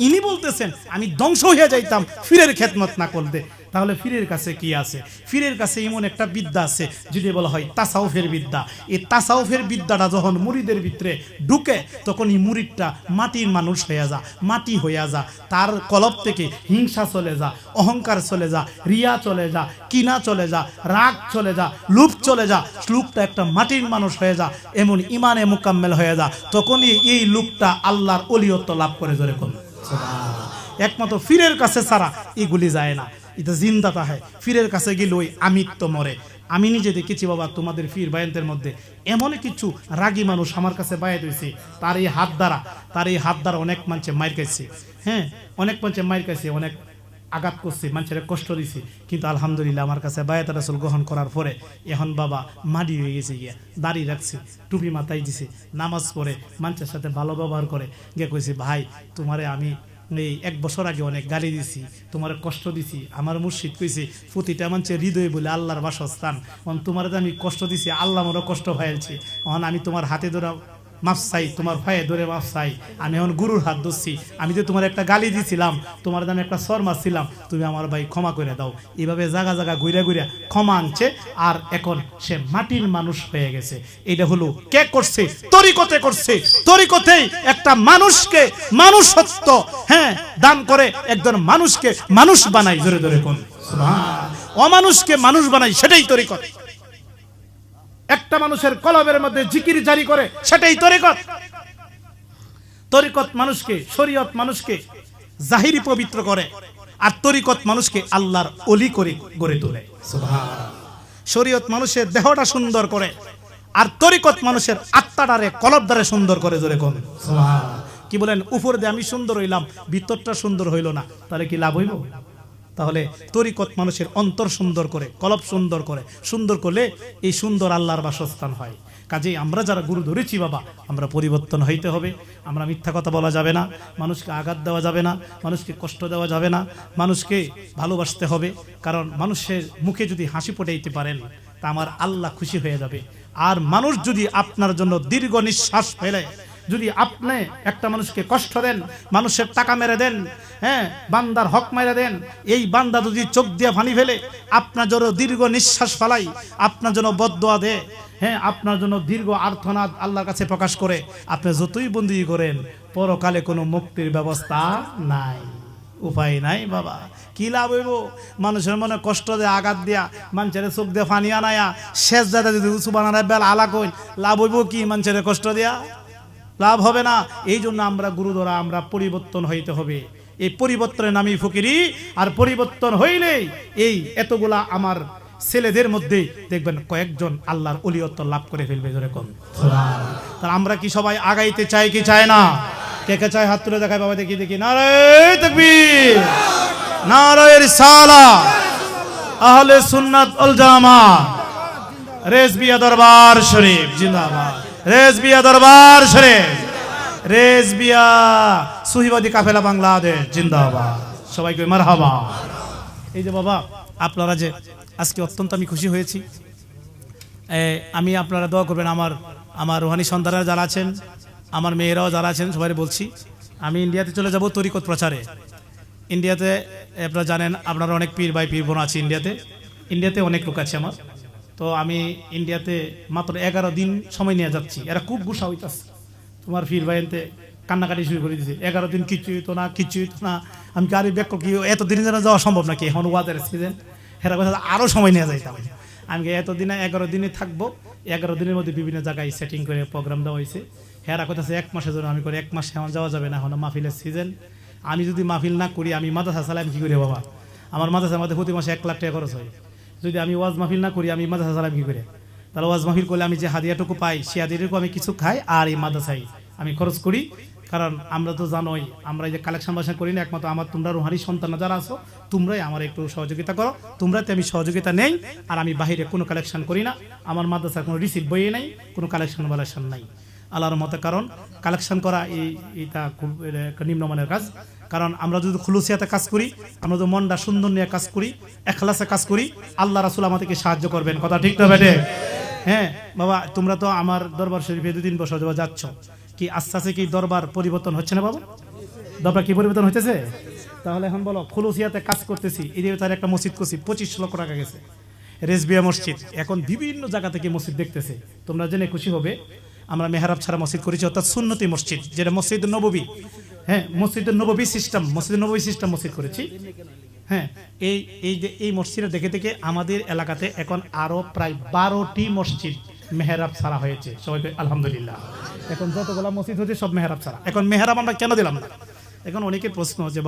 ইনি বলতেছেন আমি ধ্বংস হয়ে যাইতাম পীরের খেদমত না করতে। তাহলে পীরের কাছে কি আছে? পীরের কাছে এমন একটা বিদ্যা আছে, যদি বলা হয় তাসাউফের বিদ্যা। এই তাসাউফের বিদ্যাটা যখন মুরিদের ভিতরে ঢুকে, তখন এই মুরিদটা মাটির মানুষ হয়ে যা, মাটি হইয়া যা, তার কলব থেকে হিংসা চলে যা, অহংকার চলে যা, রিয়া চলে যা, কিনা চলে যা, রাগ চলে যা, লোভ চলে যা, লোকটা একটা মাটির মানুষ হয়ে যা, এমন ইমানে মুকাম্মেল হয়ে যা, তখনই এই লোকটা আল্লাহর ওলিয়ত্ব লাভ করে। জোরে কোন একমাত্র পীরের কাছে ছাড়া এগুলি যায় না। এটা জিন্দাতা হয়, পীরের কাছে গেলে ওই আমিত্ব মরে। আমি নিজে দেখেছি বাবা, তোমাদের পীর বায়ানদের মধ্যে এমন কিছু রাগী মানুষ আমার কাছে বায়াত হয়েছে, তার এই হাত দ্বারা অনেক মানুষে মাইর খাইছে। হ্যাঁ, অনেক মানুষে মাইর খাইছে, অনেক আঘাত করছে, মানুষের কষ্ট দিছে, কিন্তু আলহামদুলিল্লাহ আমার কাছে বায়াত রাসূল গ্রহণ করার পরে এখন বাবা মাটি হয়ে গেছে, গিয়া দাড়ি রাখছে, টুপি মাথায় দিছে, নামাজ পড়ে, মানুষের সাথে ভালো ব্যবহার করে। গিয়ে কইছে, ভাই তোমারে আমি এই 1 বছর আগে অনেক গালি দিছি, তোমার কষ্ট দিছি, আমার মুর্শিদ কইছে প্রতিটা মানুষের হৃদয় বলে আল্লাহর বাসস্থান, তোমার আমি কষ্ট দিছি, আল্লাহ আমারও কষ্ট হয়েছে, এখন আমি তোমার হাতে ধরা মাফ চাই, তোমার পায়ে ধরে মাফ চাই, আমি এখন গুরুর হাত ধরছি, আমি তো তোমার একটা গালি দিছিলাম, তোমার আমি একটা সর মারছিলাম, তুমি আমার ভাই ক্ষমা করে দাও। এইভাবে জায়গা জায়গা ঘুরে ঘুরে ক্ষমা আনছে, আর এখন সে মাটির মানুষ হয়ে গেছে। এটা হলো কে করছে? তরিকতে করছে। তরিকতেই একটা মানুষকে মানুষত্ব দান করে, একজন মানুষকে মানুষ বানাই। ধরে ধরে কোন অমানুষকে মানুষ বানাই, সেটাই তরিকত। একটা মানুষের কলবের মধ্যে জিকির জারি করে, সেটাই তরিকত। তরিকত মানুষকে, শরীয়ত মানুষকে জাহিরি পবিত্র করে, আর তরিকত মানুষকে আল্লাহর ওলি করে গড়ে তোলে। শরীয়ত মানুষের দেহটা সুন্দর করে, আর তরিকত মানুষের আত্মাটারে কলব দ্বারা সুন্দর করে। জোরে কোন কি বলেন? উপর দিয়ে আমি সুন্দর হইলাম, ভিতরটা সুন্দর হইল না, তাহলে কি লাভ হইল? তাহলে তরিকত মানুষের অন্তর সুন্দর করে, কলব সুন্দর করে, সুন্দর করলে এই সুন্দর আল্লাহর বাসস্থান হয়। কাজেই আমরা যারা গুরু ধরেছি বাবা, আমরা পরিবর্তন হইতে হবে। আমরা মিথ্যা কথা বলা যাবে না, মানুষকে আঘাত দেওয়া যাবে না, মানুষকে কষ্ট দেওয়া যাবে না, মানুষকে ভালোবাসতে হবে। কারণ মানুষের মুখে যদি হাসি ফোটাইতে পারেন, তা আমার আল্লাহ খুশি হয়ে যাবে। আর মানুষ যদি আপনার জন্য দীর্ঘ নিঃশ্বাস ফেলে, যদি আপনি একটা মানুষকে কষ্ট দেন, মানুষের টাকা মেরে দেন, বান্দার হক মেরে দেন, এই বান্দা যদি চোখ দিয়ে পানি ফেলে, আপনার জন্য দীর্ঘ নিঃশ্বাস ফেলাই, আপনার জন্য বদদোয়া দেয়, আপনার জন্য দীর্ঘ আর্তনাদ আল্লাহর কাছে প্রকাশ করে, আপনি যতই বন্দী করেন, পরকালে কোনো মুক্তির ব্যবস্থা নাই। উপায় নাই বাবা। কি লাভ হইব? মানুষের মনে কষ্ট দিয়ে আঘাত দিয়া, মানুষের চোখ দিয়ে পানি আনায়া, শেষ যাতে যদি সুবহানাল্লাহ বেল আলা কই, লাভ হইব কি? মানুষের কষ্ট দিয়া লাভ হবে না। এই জন্য আমরা গুরুদরা, আমরা পরিবর্তন হইতে হবে। এই পরিবর্তনের নামই ফকিরি। আর পরিবর্তন হইলেই এই এতগুলা আমার ছেলেদের মধ্যে দেখবেন কয়েকজন আল্লাহর ওলিয়ত্ব লাভ করে ফেলবে। যেরকম তাহলে আমরা কি সবাই আগাইতে চাই কি চায় না? কে কে চায় হাত তুলে দেখায় বাবা, দেখি দেখি। নারায়ে তাকবীর, নারায়ে রিসালাহ, আহলে সুন্নাত ওয়াল জামাত, রেজবিয়া দরবার শরীফ জিন্দাবাদ, রেজবিয়া দরবার শরীফ, রেজবিয়া সুহিবাদী কাফেলা বাংলাদেশ জিন্দাবাদ। সবাইকে মারহাবা। এই যে বাবা, আপনারা যে আজকে অত্যন্ত আমি খুশি হয়েছি। আমি আপনারা দোয়া করবেন, আমার রুহানি সন্তানরা যারা আছেন, আমার মেয়েরাও যারা আছেন, সবাই বলছি আমি ইন্ডিয়াতে চলে যাব তরিকত প্রচারে। ইন্ডিয়াতে আপনারা জানেন, আপনারা অনেক পীর ভাই পীর বোন আছে ইন্ডিয়াতে অনেক লোক আছে আমার। তো আমি ইন্ডিয়াতে মাত্র 11 দিন সময় নিয়ে যাচ্ছি। এরা খুব গুসা হইতাছে, তোমার পীর ভাই এনতে কান্নাকাটি শুরু করে দিয়েছে। 11 দিন কিচ্ছু হইতো না, কিচ্ছু হইতো না। আমি কি আর ব্যাক কি এতদিনের জন্য যাওয়া সম্ভব নাকি? এখন ওয়াদের সিজন, হেরা কথা আরও সময় নিয়ে যাইতাম। আমি এতদিনে 11 দিনে থাকবো। 11 দিনের মধ্যে বিভিন্ন জায়গায় সেটিং করে প্রোগ্রাম দেওয়া হয়েছে। হেরা কথা আছে 1 মাসের জন্য। আমি করে 1 মাসে এখন যাওয়া যাবে না, এখন মাহফিলের সিজন। আমি যদি মাহফিল না করি, আমি মাদ্রাসা চালাই কি করে বাবা? আমার মাদ্রাসার মধ্যে প্রতি মাসে 1 লাখ টাকা খরচ হয়। যদি আমি ওয়াজ মাহফিল না করি, আমি মাদ্রাসা চালাই কি করে? তাহলে ওয়াজ মাহফিল করলে আমি যে হাদিয়াটুকু পাই, সে হাদিয়াটুকু আমি কিছু খাই, আর এই মাদ্রাসায় আমি খরচ করি। কারণ আমরা তো জানোই, আমরা এই যে কালেকশন বাসা করি না, একমাত্র তোমরা রুহানি সন্তান যারা আছো, তোমরাই আমার একটু সহযোগিতা করো। তোমরাতে আমি সহযোগিতা নেই। আর আমি বাহিরে কোনো কালেকশন করি না। আমার মাদ্রাসার কোনো রিসিভ বইয়ে নাই, কোনো কালেকশন নাই আল্লাহর মতে। কারণ কালেকশন করা এইটা খুব নিম্নমানের কাজ। কারণ আমরা যদি খুলুসিয়াতে কাজ করি, আমরা যদি মনটা সুন্দর নিয়ে কাজ করি, এখলাসে কাজ করি, আল্লাহ রাসূল আমাদেরকে সাহায্য করবেন। কথা ঠিক না বেটে? হ্যাঁ বাবা, তোমরা তো আমার দরবার শরীফে 2-3 বছর যাচ্ছ, কি আস্তে আস্তে কি দরবার পরিবর্তন হচ্ছে না বাবা? দরবার কি পরিবর্তন হইতেছে? তাহলে এখন বলো, খুলুসিয়াতে কাজ করতেছি, এই যে তার একটা মসজিদ করছি, 25 লক্ষ টাকা গেছে। রেজবিয়া মসজিদ এখন বিভিন্ন জায়গা থেকে মসজিদ দেখতেছে। তোমরা জেনে খুশি হবে, আমরা মেহরাব ছাড়া মসজিদ করেছি, অর্থাৎ সুন্নতি মসজিদ, যেটা মসজিদ নববী। হ্যাঁ, মসজিদ নববী সিস্টেম মসজিদ করেছি। হ্যাঁ, এই মসজিদে দেখে দেখে আমাদের এলাকাতে এখন আরো প্রায় 12টি মসজিদ মেহরাব ছাড়া হয়েছে। সবাইকে আলহামদুলিল্লাহ। এখন যতগুলা মসজিদ হচ্ছে সব মেহরাব ছাড়া। এখন মেহরাব আমরা কেন দিলাম না? এখন অনেকের প্রশ্ন যে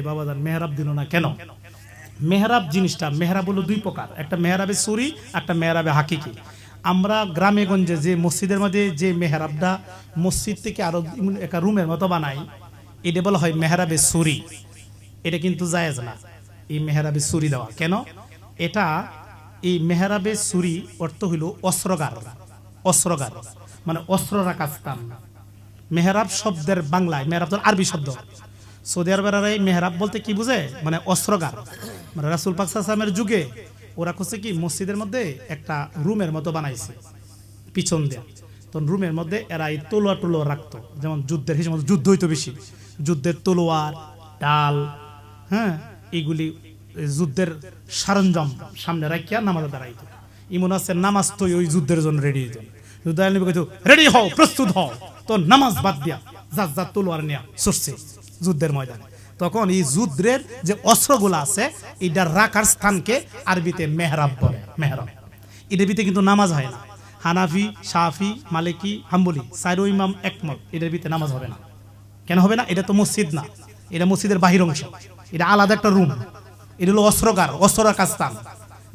বাবা মেহরাব দিল না কেন? মেহরাব জিনিসটা, মেহরাব হলো 2 প্রকার, একটা মেহরাবে সুরি, একটা মেহরাবে হাকিকি। আমরা গ্রামে গঞ্জে যে মসজিদের মধ্যে যে মেহরাবটা মসজিদ থেকে আরো একটা রুমের মতো বানাই, এটা বলা হয় মেহরাবে সুরি। এটা কিন্তু জায়েজ না এই মেহরাবে সুরি দেওয়া। কেন? এটা এই মেহরাবে সুরি অর্থ হইল অস্ত্রগার, মানে অস্ত্র রাখার স্থান। মেহরাব শব্দের বাংলায়, মেহরাব আরবি শব্দ, সৌদি আরবের মেহরাব বলতে কি বুঝে? মানে অস্ত্রগার। মানে রাসূল পাক সাল্লাল্লাহু আলাইহি ওয়াসাল্লামের যুগে ওরা করছে কি, মসজিদের মধ্যে একটা রুমের মতো বানাইছে পিছন দিয়ে। তো রুমের মধ্যে এরা এই তলোয়ার রাখতো, যেমন যুদ্ধের হিসেবে যুদ্ধ হইতো বেশি, যুদ্ধের তলোয়ার, ডাল, হ্যাঁ, এগুলি যুদ্ধের সরঞ্জাম সামনে রাখিয়া নামাজে দাঁড়াইতো। ইমন আছে নামাজ তো ওই যুদ্ধের জন্য রেডি হইতেন। রেডি হও, প্রস্তুত হও। তো নামাজ বাদ দিয়া যা তলোয়ার নিয়ে সরছে যুদ্ধের ময়দানে। তখন এই যুদ্ধের যে অস্ত্রগুলো আছে, এটার রাখার স্থানকে আরবিতে মেহরাব বলে। মেহরাব এটার ভিতরে কিন্তু নামাজ হয় না। হানাফি, শাফি, মালিকি, হাম্বলি 4 ইমাম একমত, এটার ভিতরে নামাজ হবে না। কেন হবে না? এটা তো মসজিদ না, এটা মসজিদের বাহির অংশ, এটা আলাদা একটা রুম। এটা হলো অস্ত্রগার, অস্ত্র রাখার স্থান।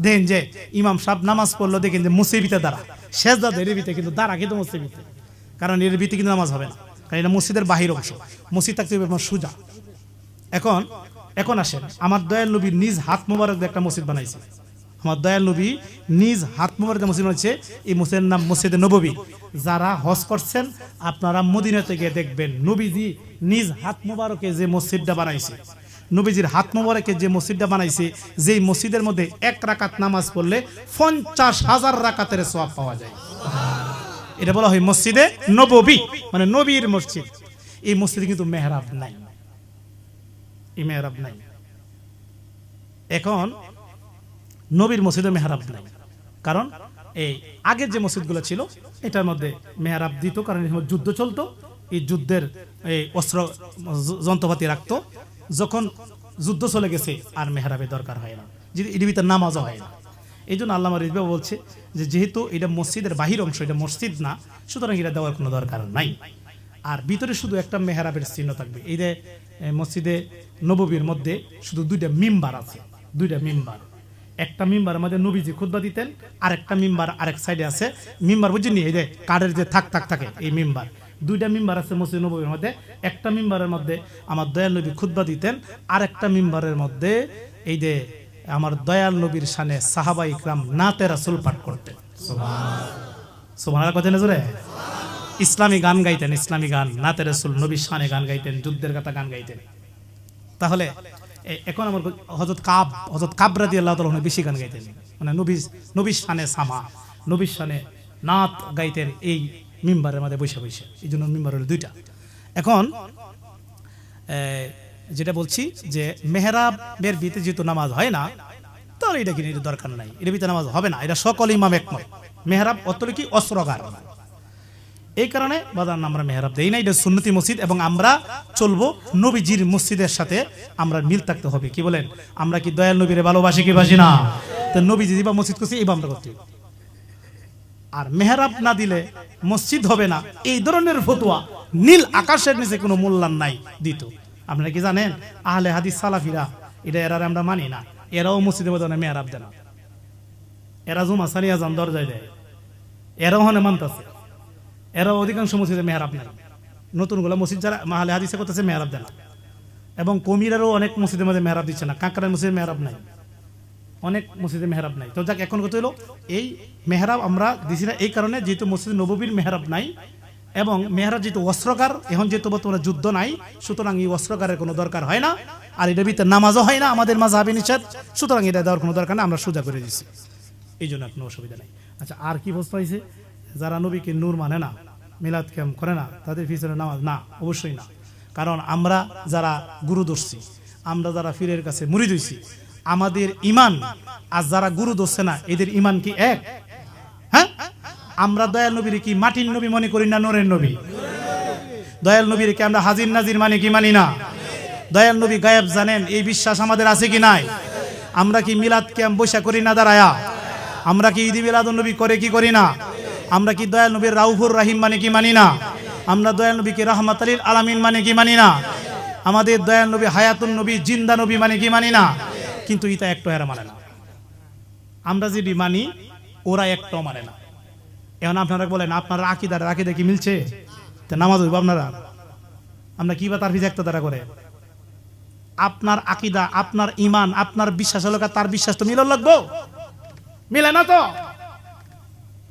দেখেন যে ইমাম সাহেব নামাজ পড়লো, দেখেন যে মুসিবিতে দাঁড়া, সেজদা এর ভিতরে কিন্তু দাঁড়া কিন্তু মুসিবিতে, কারণ এর ভিতরে কিন্তু নামাজ হবে না, কারণ এটা মসজিদের বাহির অংশ। মসজিদ থাকতে হবে সুজা। এখন আসেন, আমার দয়াল নবী নিজ হাত মোবারক একটা মসজিদ বানাইছে। আমার দয়াল নবী নিজ হাত মোবারক মসজিদ বানাইছে। এই মসজিদের নাম মসজিদে নববী। যারা হজ করছেন আপনারা মদিনাতে গিয়ে দেখবেন, নবীজি নিজ হাত মোবারকে যে মসজিদটা বানাইছে, নবীজির হাত মোবারকে যে মসজিদটা বানাইছে, যেই মসজিদের মধ্যে 1 রাকাত নামাজ পড়লে 50,000 রাকাতের সওয়াব পাওয়া যায়। এটা বলা হয় মসজিদে নববী, মানে নবীর মসজিদ। এই মসজিদে কিন্তু মেহরাব নাই, মেহরাব নাই। এখন নবীর মসজিদে মেহরাব নাই, কারণ এই আগের যে মসজিদগুলো ছিল এটার মধ্যে মেহরাব দিত, কারণ যুদ্ধ চলতো, এই যুদ্ধের এই অস্ত্র যন্ত্রপাতি রাখতো। যখন যুদ্ধ চলে গেছে আর মেহরাবের দরকার হয় না, যদি এর ভিতরে নামাজও হয় না। এই জন্য আল্লামা রিজভী বলছে যে যেহেতু এটা মসজিদের বাহির অংশ, এটা মসজিদ না, সুতরাং এটা দেওয়ার কোনো দরকার নাই। আর ভিতরে শুধু একটা মেহরাবের চিহ্ন থাকবে। এই যে মসজিদে নববীর মধ্যে শুধু 2টা মিম্বার আছে, 2টা মিম্বার। একটা মিম্বার মধ্যে নবীজি খুতবা দিতেন, আর একটা মিম্বার আরেক সাইডে আছে। মিম্বার বুঝিনি, এই যে কাঠের যে থাক থাকে এই মিম্বার, 2টা মিম্বার আছে মসজিদ নববীর মধ্যে। একটা মিম্বারের মধ্যে আমার দয়াল নবী খুতবা দিতেন, আর একটা মিম্বারের মধ্যে এই যে আমার দয়াল নবীর শানে সাহাবা ইকরাম নাতে রাসূল পাঠ করতেন। সুবহানাল্লাহ কথা না জোরে? ইসলামী গান গাইতেন, ইসলামী গান, নাতে রাসূল নবীর শানে গান গাইতেন, যুদ্ধের কথা গান গাইতেন। তাহলে এখন আমার হযরত কাব রাদিয়াল্লাহু তাআলা বেশি গান গাইতেন, মানে নবীর শানে সামা, নবীর শানে নাত গাইতেন এই মিম্বারের মধ্যে বসে বসে। এই জন্য মিম্বার হলো 2টা। এখন যেটা বলছি যে মেহরাবের ভিতরে যেহেতু নামাজ হয় না, তাহলে এটা কিনে দরকার নাই, এর ভিতরে নামাজ হবে না, এটা সকল ইমাম একমত। মেহরাব অতলে কি অস্ত্রগার, এই কারণে বাজার আমরা মেহরাব দেই না, এটা সুন্নতি মসজিদ। এবং আমরা চলবো নবীজির মসজিদের সাথে, আমরা মিল থাকতে হবে। কি বলেন? আমরা কি দয়াল নবীরে ভালোবাসি কি বাসি না? তো নবীজি বা মসজিদ করছি, এই আমরা করতে। আর মেহরাব না দিলে মসজিদ হবে না, এই ধরনের ফতোয়া নীল আকাশের নিচে কোনো মূল্যায়ন নাই দিত। আপনারা কি জানেন? আহলে হাদিস সালাফিরা এটা এরা আমরা মানি না, এরাও মসজিদে বদলে মেহরাব দেয় না। এরা জুমা সানিয়া জান দরজায় দেয়, এরাও হনে মানতেছে। এরাও অধিকাংশ মসজিদে মেহরাব নাই। নতুন গুলা মসজিদ যারা আহলে হাদিসে করতেছে মেহরাব দেয় না। এবং কমিরারও অনেক মসজিদের মধ্যে মেহরাব দিচ্ছে না। কাঁকড়ার মসজিদে মেহরাব নাই, অনেক মসজিদে মেহরাব নাই। তো যাক, এখন কথা হলো এই মেহরাব আমরা দিছি না এই কারণে যেহেতু মসজিদ নববীর মেহরাব নাই, এবং মেহরাব যেহেতু অস্ত্রকার, এখন যেহেতু বর্তমানে যুদ্ধ নাই, সুতরাং এই অস্ত্রকারের কোনো দরকার হয় না। আর এটার ভিতরে নামাজও হয় না, আমাদের মাযহাবে নিষেধ, সুতরাং এটা দেওয়ার কোনো দরকার না, আমরা সোজা করে দিচ্ছি, এই জন্য কোনো অসুবিধা নেই। আচ্ছা, আর কি প্রশ্ন হয়েছে? যারা নবীকে নূর মানে না, মিলাদ ক্যাম্প করে না, তাদের পিছনে নামাজ না, অবশ্যই না। কারণ আমরা যারা গুরু ধরছি, আমরা যারা পীরের কাছে মুরিদ হইছি, আমাদের ইমান আর যারা গুরু ধরছে না এদের ইমান কি এক? হ্যাঁ, আমরা দয়াল নবীর কি মাটির নবী মনে করি না নূরের নবী? দয়াল নবীর কি আমরা হাজির নাজির মানে কি মানি না? দয়াল নবী গায়েব জানেন, এই বিশ্বাস আমাদের আছে কি নাই? আমরা কি মিলাদ ক্যাম্প বৈশা করি না দাঁড়ায়া? আমরা কি ঈদ মিলাদুন নবী করে কি করি না? আমরা কি দয়াল নবীর রাউফুর রাহিম মানে কি মানি না? আমরা দয়াল নবীকে রাহমাতুল লিল আলামিন মানে কি মানি না? আমাদের দয়াল নবী হায়াতুন নবী, জিন্দা নবী মানে কি মানি না? কিন্তু এটা একটু এরা মানে না। আমরা যদি মানি, ওরা একটাও মানে না। এখন আপনারা বলেন আপনারা আকিদা কি মিলছে? তো নামাজ হইব আপনারা? আমরা কি বা তার পিছে একটা দ্বারা করে? আপনার আকিদা, আপনার ইমান, আপনার বিশ্বাস হলো, তার বিশ্বাস তো মিলন লাগবো, মিলে না তো।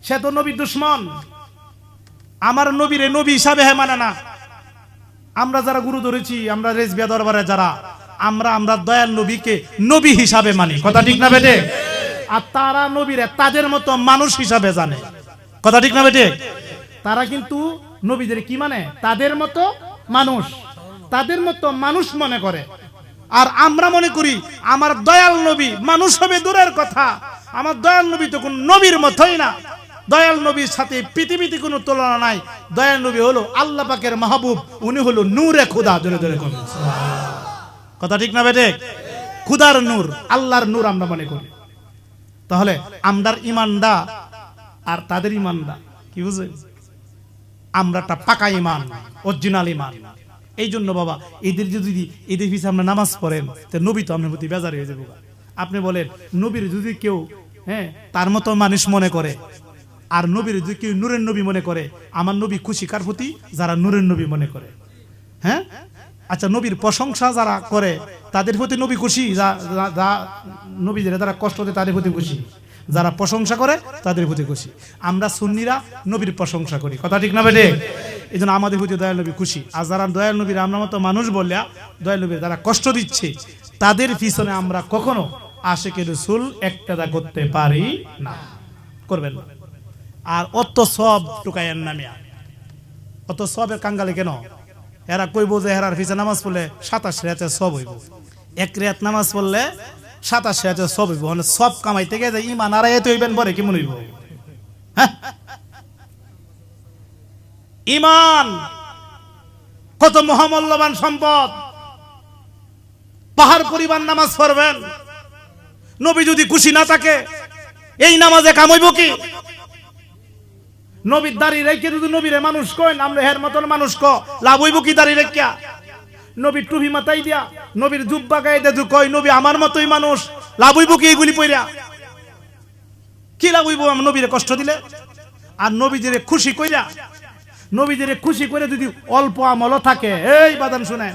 সে তো নবীর দুশ্মন, আমার নবীরে নবী হিসাবে মানে না। আমরা যারা গুরু ধরেছি, আমরা রেজবিয়া দরবারে যারা, আমরা দয়াল নবীকে নবী হিসাবে মানি, কথা ঠিক না বেটে? আর তারা নবীরে তাদের মতো মানুষ হিসাবে জানে, কথা ঠিক না বেটে? তারা কিন্তু নবীদের কি মানে? তাদের মতো মানুষ, তাদের মতো মানুষ মনে করে। আর আমরা মনে করি আমার দয়াল নবী মানুষ হবে দূরের কথা, আমার দয়াল নবী তো কোন নবীর মতোই না, দয়াল নবীর সাথে পৃথিবীতে কোনো তুলনা নাই। দয়াল নবী হলো আল্লাহ পাকের মাহবুব, উনি হলো নূরে খুদা। জোরে জোরে করুন, কথা ঠিক না বেটে? খুদার নূর, আল্লাহর নূর আমরা মনে করি। তাহলে আমরার ইমানদা আর তাদের ইমানদা কি বুঝে? আমরা একটা পাকা ইমান, অরিজিনাল ইমান। এই জন্য বাবা, এদের পিছিয়ে আমরা নামাজ পড়েন, তো নবী তো আপনার প্রতি বেজার হয়ে যাবো। আপনি বলেন নবীর যদি কেউ তার মতো মানুষ মনে করে, আর নবীর যদি কেউ নূরের নবী মনে করে, আমার নবী খুশি কার প্রতি? যারা নূরের নবী মনে করে। হ্যাঁ, আচ্ছা, নবীর প্রশংসা যারা করে তাদের প্রতি নবী খুশি? নবীদের যারা কষ্ট দেয় তাদের প্রতি খুশি? যারা প্রশংসা করে তাদের প্রতি খুশি। আমরা সুন্নিরা নবীর প্রশংসা করি, কথা ঠিক না বেটে? এই জন্য আমাদের প্রতি দয়াল নবী খুশি। আর যারা দয়াল নবীর আমরা মতো মানুষ বললে, দয়াল নবীর যারা কষ্ট দিচ্ছে, তাদের পিছনে আমরা কখনো আশিকে রাসূল একটাদা করতে পারি না, করবেন না। আর অত সব টুকাইয়ের নামে, অত সবের কাঙ্গালে কেন? এরা কইব যে হেরার পিছে নামাজ পড়লে 27 রাতে সব হইব, এক রাত নামাজ পড়লে 27 রাতে সব হইব। মানে সব কামাইতে গিয়ে ইমান আর এতে হইবেন পরে কেমন হইব? হ্যাঁ, ইমান কত মহামূল্যবান সম্পদ। পাহাড় পরিমাণ নামাজ পড়বেন, নবী যদি খুশি না থাকে এই নামাজে কাম হইব কি? নবীর দাড়ি রেখে যদি নবীরে মানুষ কয়, আমরা হের মতন মানুষ লাভ হইব কি? দাড়ি রেখা নবীর টুপি মাথায় দিয়া, নবীর জুব্বা গায়ে দিয়ে কয় নবী আমার মতোই মানুষ, লাভ হইব কি? এগুলি পইরা কি লাভ হইব নবীরে কষ্ট দিলে? আর নবীজিরে খুশি কইরা, নবীজিরে খুশি করে যদি অল্প আমলও থাকে, এই বাদান শুনেন,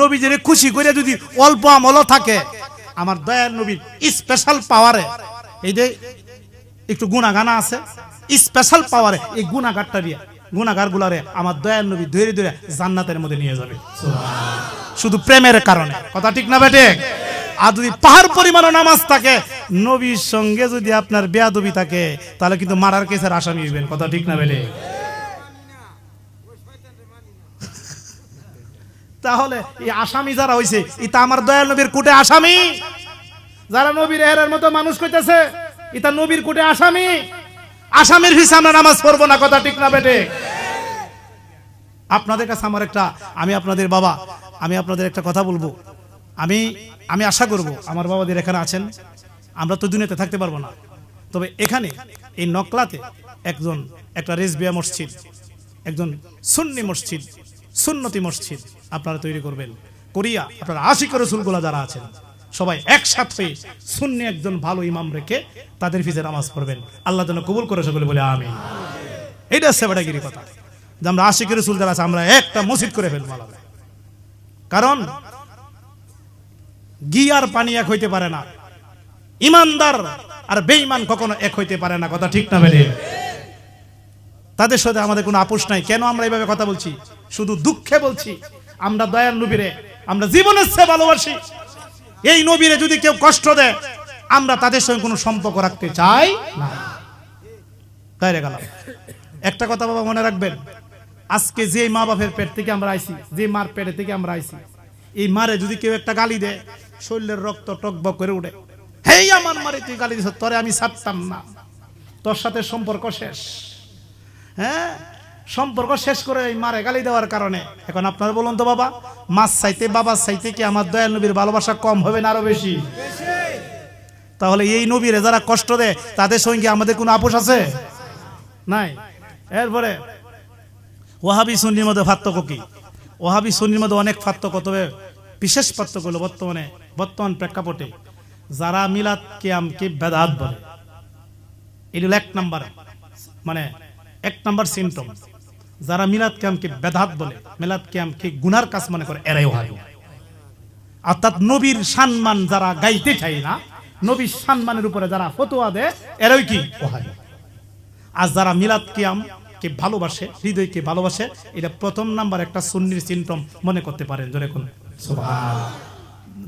নবীজিরে খুশি করে যদি অল্প আমলও থাকে, আমার দয়ার নবীর স্পেশাল পাওয়ারে, এই যে একটু গুনাগানা আছে, স্পেশাল পাওয়ারে এই গুনাগারটা দিয়ে, গুনাগার গুলারে আমার দয়ার নবী ধীরে ধীরে জান্নাতের মধ্যে নিয়ে যাবে, শুধু প্রেমের কারণে। কথা ঠিক না বেটে? আর যদি পাহাড় পরিমাণ নামাজ থাকে, নবীর সঙ্গে যদি আপনার বেয়াদবি থাকে, তাহলে কিন্তু মারার কেসের আসামি হইবেন। কথা ঠিক না বেটে? তাহলে এই আসামি যারা হইছে, এটা আমার দয়াল নবীর কোটে আসামি। যারা নবীর এহের মতো মানুষ কইতেছে, এটা নবীর কোটে আসামি। আসামির হিসেবে আমরা নামাজ পড়বো না। কথা ঠিক না বেটে? আপনাদের কাছে আমার একটা, আমি আপনাদের বাবা, আমি আপনাদের একটা কথা বলবো। আমি আশা করব আমার বাবাদের এখানে আছেন, আমরা তো দুনিয়াতে থাকতে পারবো না, তবে এখানে এই নকলাতে একটা রেজবিয়া মসজিদ, একজন সুন্নি মসজিদ, সুন্নতি মসজিদ আপনারা তৈরি করবেন, করিয়া আপনারা আশিক রাসূলগুলা যারা আছেন সবাই একসাথে সুন্নি একজন ভালো ইমাম রেখে তাদের পিছে নামাজ পড়বেন। আল্লাহ যেন কবুল করে সকলে বলে আমিন। এইটা সেবাটাগিরি কথা, যে আমরা আশিক রাসূল যারা আছে আমরা একটা মসজিদ করে ফেলবো। কারণ ঘি আর পানি এক হইতে পারে না, ইমানদার আর বেঈমান কখনো এক হইতে পারে না। কথা ঠিক না বেরে? তাদের সাথে আমাদের কোনো আপোষ নাই। কেন আমরা এইভাবে কথা বলছি? শুধু দুঃখে বলছি, আমরা দয়াল নবীরে আমরা জীবনের চেয়ে ভালোবাসি। এই নবীরে যদি কেউ কষ্ট দেয়, আমরা তাদের সঙ্গে কোনো সম্পর্ক রাখতে চাই না। তাই রে গেলাম। একটা কথা বাবা মনে রাখবেন, আজকে যে মা বাপের পেট থেকে আমরা আইছি, যে মার পেটে থেকে আমরা আইছি, এই মারে যদি কেউ একটা গালি দেয়, শরীরের রক্ত টকবক করে উঠে, হেই আমার মারে তুই গালি দিছ, তোরে আমি ছাড়তাম না, তোর সাথে সম্পর্ক শেষ। হ্যাঁ, সম্পর্ক শেষ করে এই মারে গালি দেওয়ার কারণে। এখন আপনারা বলুন তো বাবা, মাছ চাইতে বাবার চাইতে কি আমার দয়াল নবীর ভালোবাসা কম হবে না আরো বেশি? তাহলে এই নবীরে যারা কষ্ট দেয় তাদের সঙ্গে আমাদের কোনো আপোষ আছে? নাই। এরপরে ওয়াহাবি সুন্নির মধ্যে পার্থক্য কি? ওয়াহাবি সুন্নির মধ্যে অনেক পার্থক্য, তবে বিশেষ পার্থক্য হলো বর্তমান প্রেক্ষাপটে যারা মিলাদ কিয়ামকে বেদাত বলে, এটা হলো এক নাম্বার সিমটম। যারা মিলাদ কিয়ামকে বেদাত বলে, মিলাদ কিয়ামকে গুনার কাজ মনে করে, এরাই ওয়াহাবি। অর্থাৎ নবীর সম্মান যারা গাইতে চায় না, নবীর সম্মানের উপরে যারা ফতোয়া দেয়, এরাই কি? ওয়াহাবি। আর যারা মিলাদ কিয়ামকে ভালোবাসে, হৃদয়কে ভালোবাসে, এটা প্রথম নাম্বার একটা সুন্নির সিমটম মনে করতে পারেন। জোরে কোন সুবহানাল্লাহ।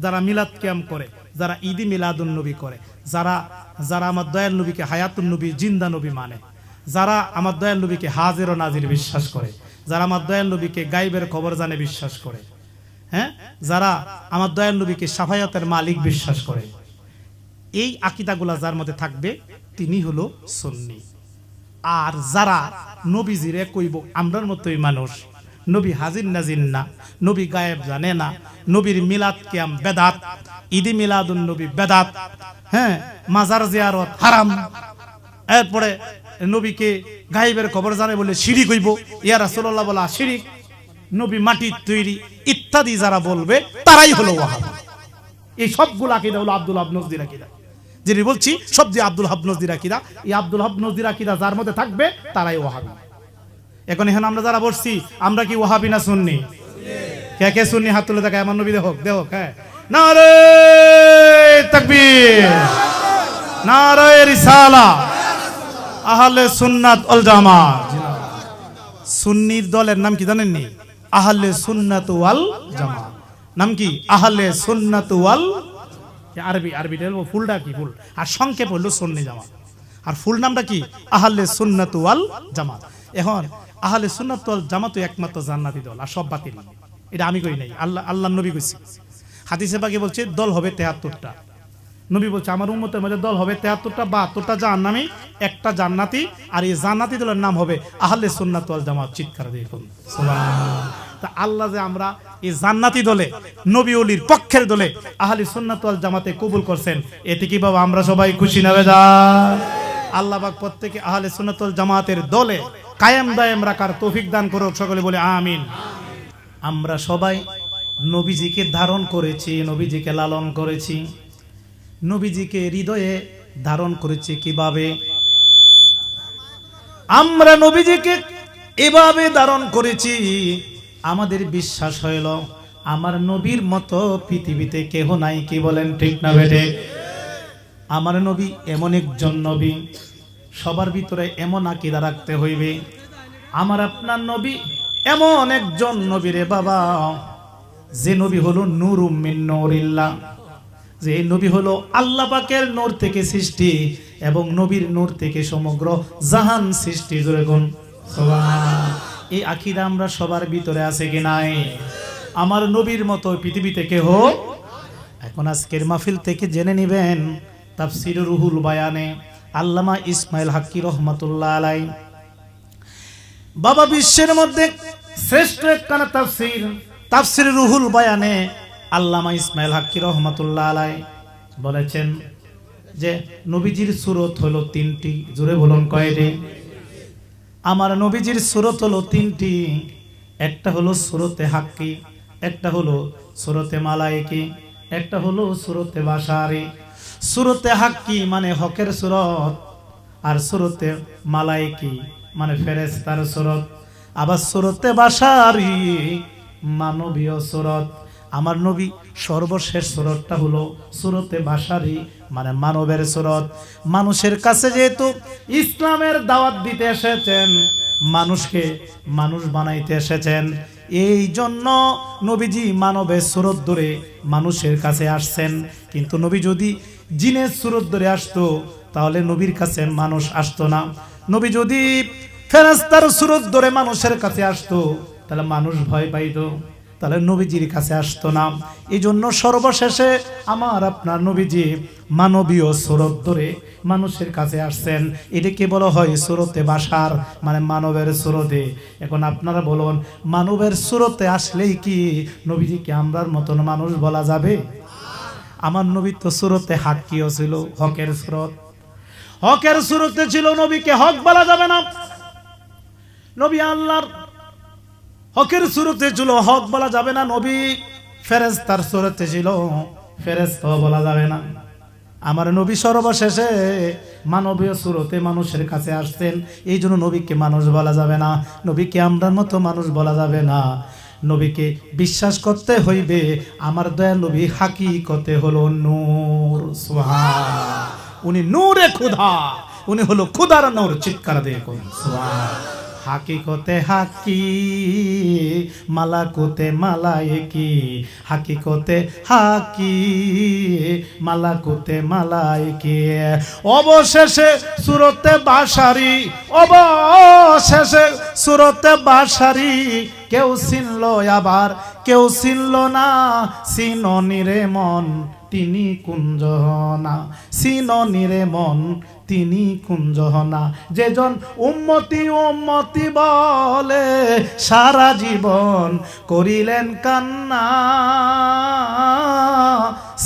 যারা মিলাদ কিয়াম করে, যারা ঈদি মিলাদুন নবী করে, যারা আমার দয়াল নবীকে হায়াতুন নবী, জিন্দা নবী মানে, যারা আমার দয়াল নবীকে হাজির ও নাজির বিশ্বাস করে, যারা আমার দয়াল নবীকে গায়বের খবর জানে বিশ্বাস করে, হ্যাঁ, যারা আমার দয়াল নবীকে শাফায়াতের মালিক বিশ্বাস করে, এই আকীদাগুলা যার মধ্যে থাকবে তিনি হলো সুন্নি। আর যারা নবীজিরে কইব আমরার মতোই মানুষ, নবী হাজির নাজির না, নবী গায়েব জানে না, নবীর মিলাদ কিয়াম বেদাত, ঈদি মিলাদুন নবী বেদাত, হ্যাঁ, মাজার জিয়ারত হারাম, এরপরে নবীকে গায়েবের খবর জানে বলে শিরিক হইব, ইয়া রাসূলুল্লাহ বলা শিরিক, নবী মাটির তৈরি ইত্যাদি যারা বলবে তারাই হলো ওয়াহাবি। এই সবগুলো আকীদা হলো আব্দুল ওয়াহাব নজদীর আকীদা। যিনি বলছি সব যে আব্দুল ওয়াহাব নজদীর আকীদা, এই আব্দুল ওয়াহাব নজদীর আকীদা যার মধ্যে থাকবে তারাই ওয়াহাবি। এখন আমরা যারা বলছি, আমরা কি ওয়াহাবি না সুন্নি? কে কে সুন্নি হাত তুলে দেখায়, আমার নবী দেখো। হ্যাঁ, নারে তাকবীর, নারে রিসালাহ, আহলে সুন্নাত ওয়াল জামাত। সুন্নির দলের নাম কি জানেননি? আহলে সুন্নাত ওয়াল জামাত। নাম কি? আহলে সুন্নাত ওয়াল, আরবিটা ফুলটা কি? ফুল আর সংক্ষেপ হলো সুন্নি জামাত। আর ফুল নামটা কি? আহলে সুন্নাত ওয়াল জামাত। এখন আহলে সুন্নাত ওয়াল জামাত একমাত্র জান্নাতি দল, আর সব বাতিল। এটা আমি কই নাই, আল্লাহ নবী কইছে। হাদিসে পাকে বলছে দল হবে 73টা। নবী বলছে আমার উম্মতের মধ্যে দল হবে 73টা, 72টা জাহান্নামী, একটা জান্নাতি। আর এই জান্নাতি দলের নাম হবে আহলে সুন্নাত ওয়াল জামাত। চিৎকার দিয়ে বলুন সুবহানাল্লাহ। তা আল্লাহ যে আমরা এই জান্নাতি দলে নবী ওলির পক্ষের দলে আহলে সুন্নাত ওয়াল জামাতে কবুল করছেন, এতে কি বাবা আমরা সবাই খুশি না বেজার? আল্লাহ পাক প্রত্যেকে আহলে সুন্নাত ওয়াল জামাতের দলে কায়েম দায়েম রাখার তৌফিক দান করুক, সকলে বলে আমিন। আমরা সবাই নবীজিকে ধারণ করেছি, নবীজিকে লালন করেছি, নবীজিকে হৃদয়ে ধারণ করেছি। কিভাবে? আমরা নবীজিকে এভাবে ধারণ করেছি, আমাদের বিশ্বাস হইল আমার নবীর মতো পৃথিবীতে কেহ নাই। কি বলেন ঠিক না বেটে? আমার নবী এমন একজন নবী, সবার ভিতরে এমন আকীদা রাখতে হইবে। আমার আপনার নবী এমন একজন নবী রে বাবা, যে নবী হলো নূরুম মিন নূরিল্লাহ, যে নবী হলো আল্লাহ পাকের নূর থেকে সৃষ্টি, এবং নবীর নূর থেকে সমগ্র জাহান সৃষ্টি। জোরে কোন সুবহান। এই আকীদা আমরা সবার ভিতরে আছে কি নাই? আমার নবীর মতো পৃথিবীতে কেহ। এখন আজকের মাহফিল থেকে জেনে নেবেন তাফসীর রুহুল বায়ানে আল্লামা ইসমাইল হাক্কি রহমাতুল্লাহ আলাইহি, বাবা বিশ্বের মধ্যে শ্রেষ্ঠ একখানা তাফসীর, তাফসীর রুহুল বায়ানে আল্লামা ইসমাইল হাক্কি রহমাতুল্লাহ আলাইহি বলেছেন যে নবীজির সূরত হলো তিনটি। জোরে বলুন কয়টি? আমার নবীজির সূরত হলো তিনটি। একটা হলো সূরতে হাক্কি, একটা হলো সূরতে মালায়েকি, একটা হলো সূরতে বাশারি। সূরতে হাক্কি মানে হকের সূরত, আর সূরতে মালায়েকি মানে ফেরেশতার সূরত, আবার সূরতে বাশারি মানবীয় সূরত। আমার নবী সর্বশেষ সূরতটা হলো সূরতে বাশারি মানে মানবের সূরত। মানুষের কাছে যেহেতু ইসলামের দাওয়াত দিতে এসেছেন, মানুষকে মানুষ বানাইতে এসেছেন, এই জন্য নবীজি মানবের সূরত ধরে মানুষের কাছে আসছেন। কিন্তু নবী যদি জিনের সূরত ধরে আসতো তাহলে নবীর কাছে মানুষ আসতো না। নবী যদি ফেরেশতার সূরত ধরে মানুষের কাছে আসতো তাহলে মানুষ ভয় পাইতো, তাহলে নবীজির কাছে আসতো না। এই জন্য সর্বশেষে আমার আপনার নবীজি মানবীয় সূরত ধরে মানুষের কাছে আসছেন। এটাকে বলা হয় সূরতে বাশার মানে মানবের সূরতে। এখন আপনারা বলুন, মানবের সূরতে আসলেই কি নবীজিকে আমরার মতন মানুষ বলা যাবে? আমার নবী তো সূরতে হাক্কিও ছিল, হকের সূরত। হকের সূরতে ছিল, নবীকে হক বলা যাবে না। নবী আল্লাহর হকের সূরতে ছিল, হক বলা যাবে না। নবী ফেরেশতার সূরতে ছিল, ফেরেশতাও বলা যাবে না। আমার নবী সর্বশেষে মানবীয় সূরতে মানুষের কাছে আসছেন, এই জন্য নবীকে মানুষ বলা যাবে না, নবীকে আমরার মতো মানুষ বলা যাবে না। নবীকে বিশ্বাস করতে হইবে আমার দয়াল নবী হাকিকতে হলো নূর। সুবহান। উনি নূরে খুদা, উনি হলো খুদার নূর। চিৎকার দিয়ে কোন সুবহান। হাকিকতে হাকি মালাকুতে মালায়েকি, হাকিকতে হাকি মালাকুতে মালায়েকি। অবশেষে সূরতে বাশারি, অবশেষে সূরতে বাশারি কেউ চিনল আবার কেউ চিনল না। চিননিরে মন তিনি কুঞ্জনা, চিননিরে মন তিনি কুঞ্জনা। যেজন উম্মতি উম্মতি বলে সারা জীবন করিলেন কান্না,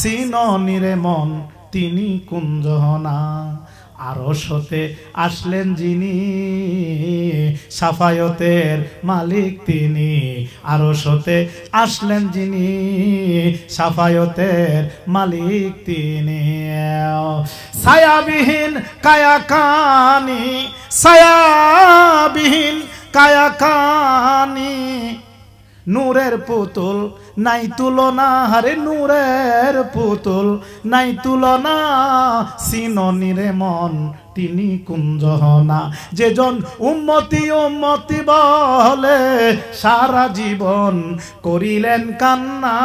চিননিরে মন তিনি কুঞ্জনা। আরশতে আসলেন যিনি সাফায়তের মালিক তিনি, আরশতে আসলেন যিনি সাফায়তের মালিক তিনি। ছায়াবিহীন কায়াকানি, ছায়াবিহীন কায়াকানি, নূরের পুতুল নাই তুলনা, হারে নূরের পুতুল নাই তুলনা। চিননিরে মন তিনি কুঞ্জনা। যেজন উম্মতি উম্মতি বলে সারা জীবন করিলেন কান্না,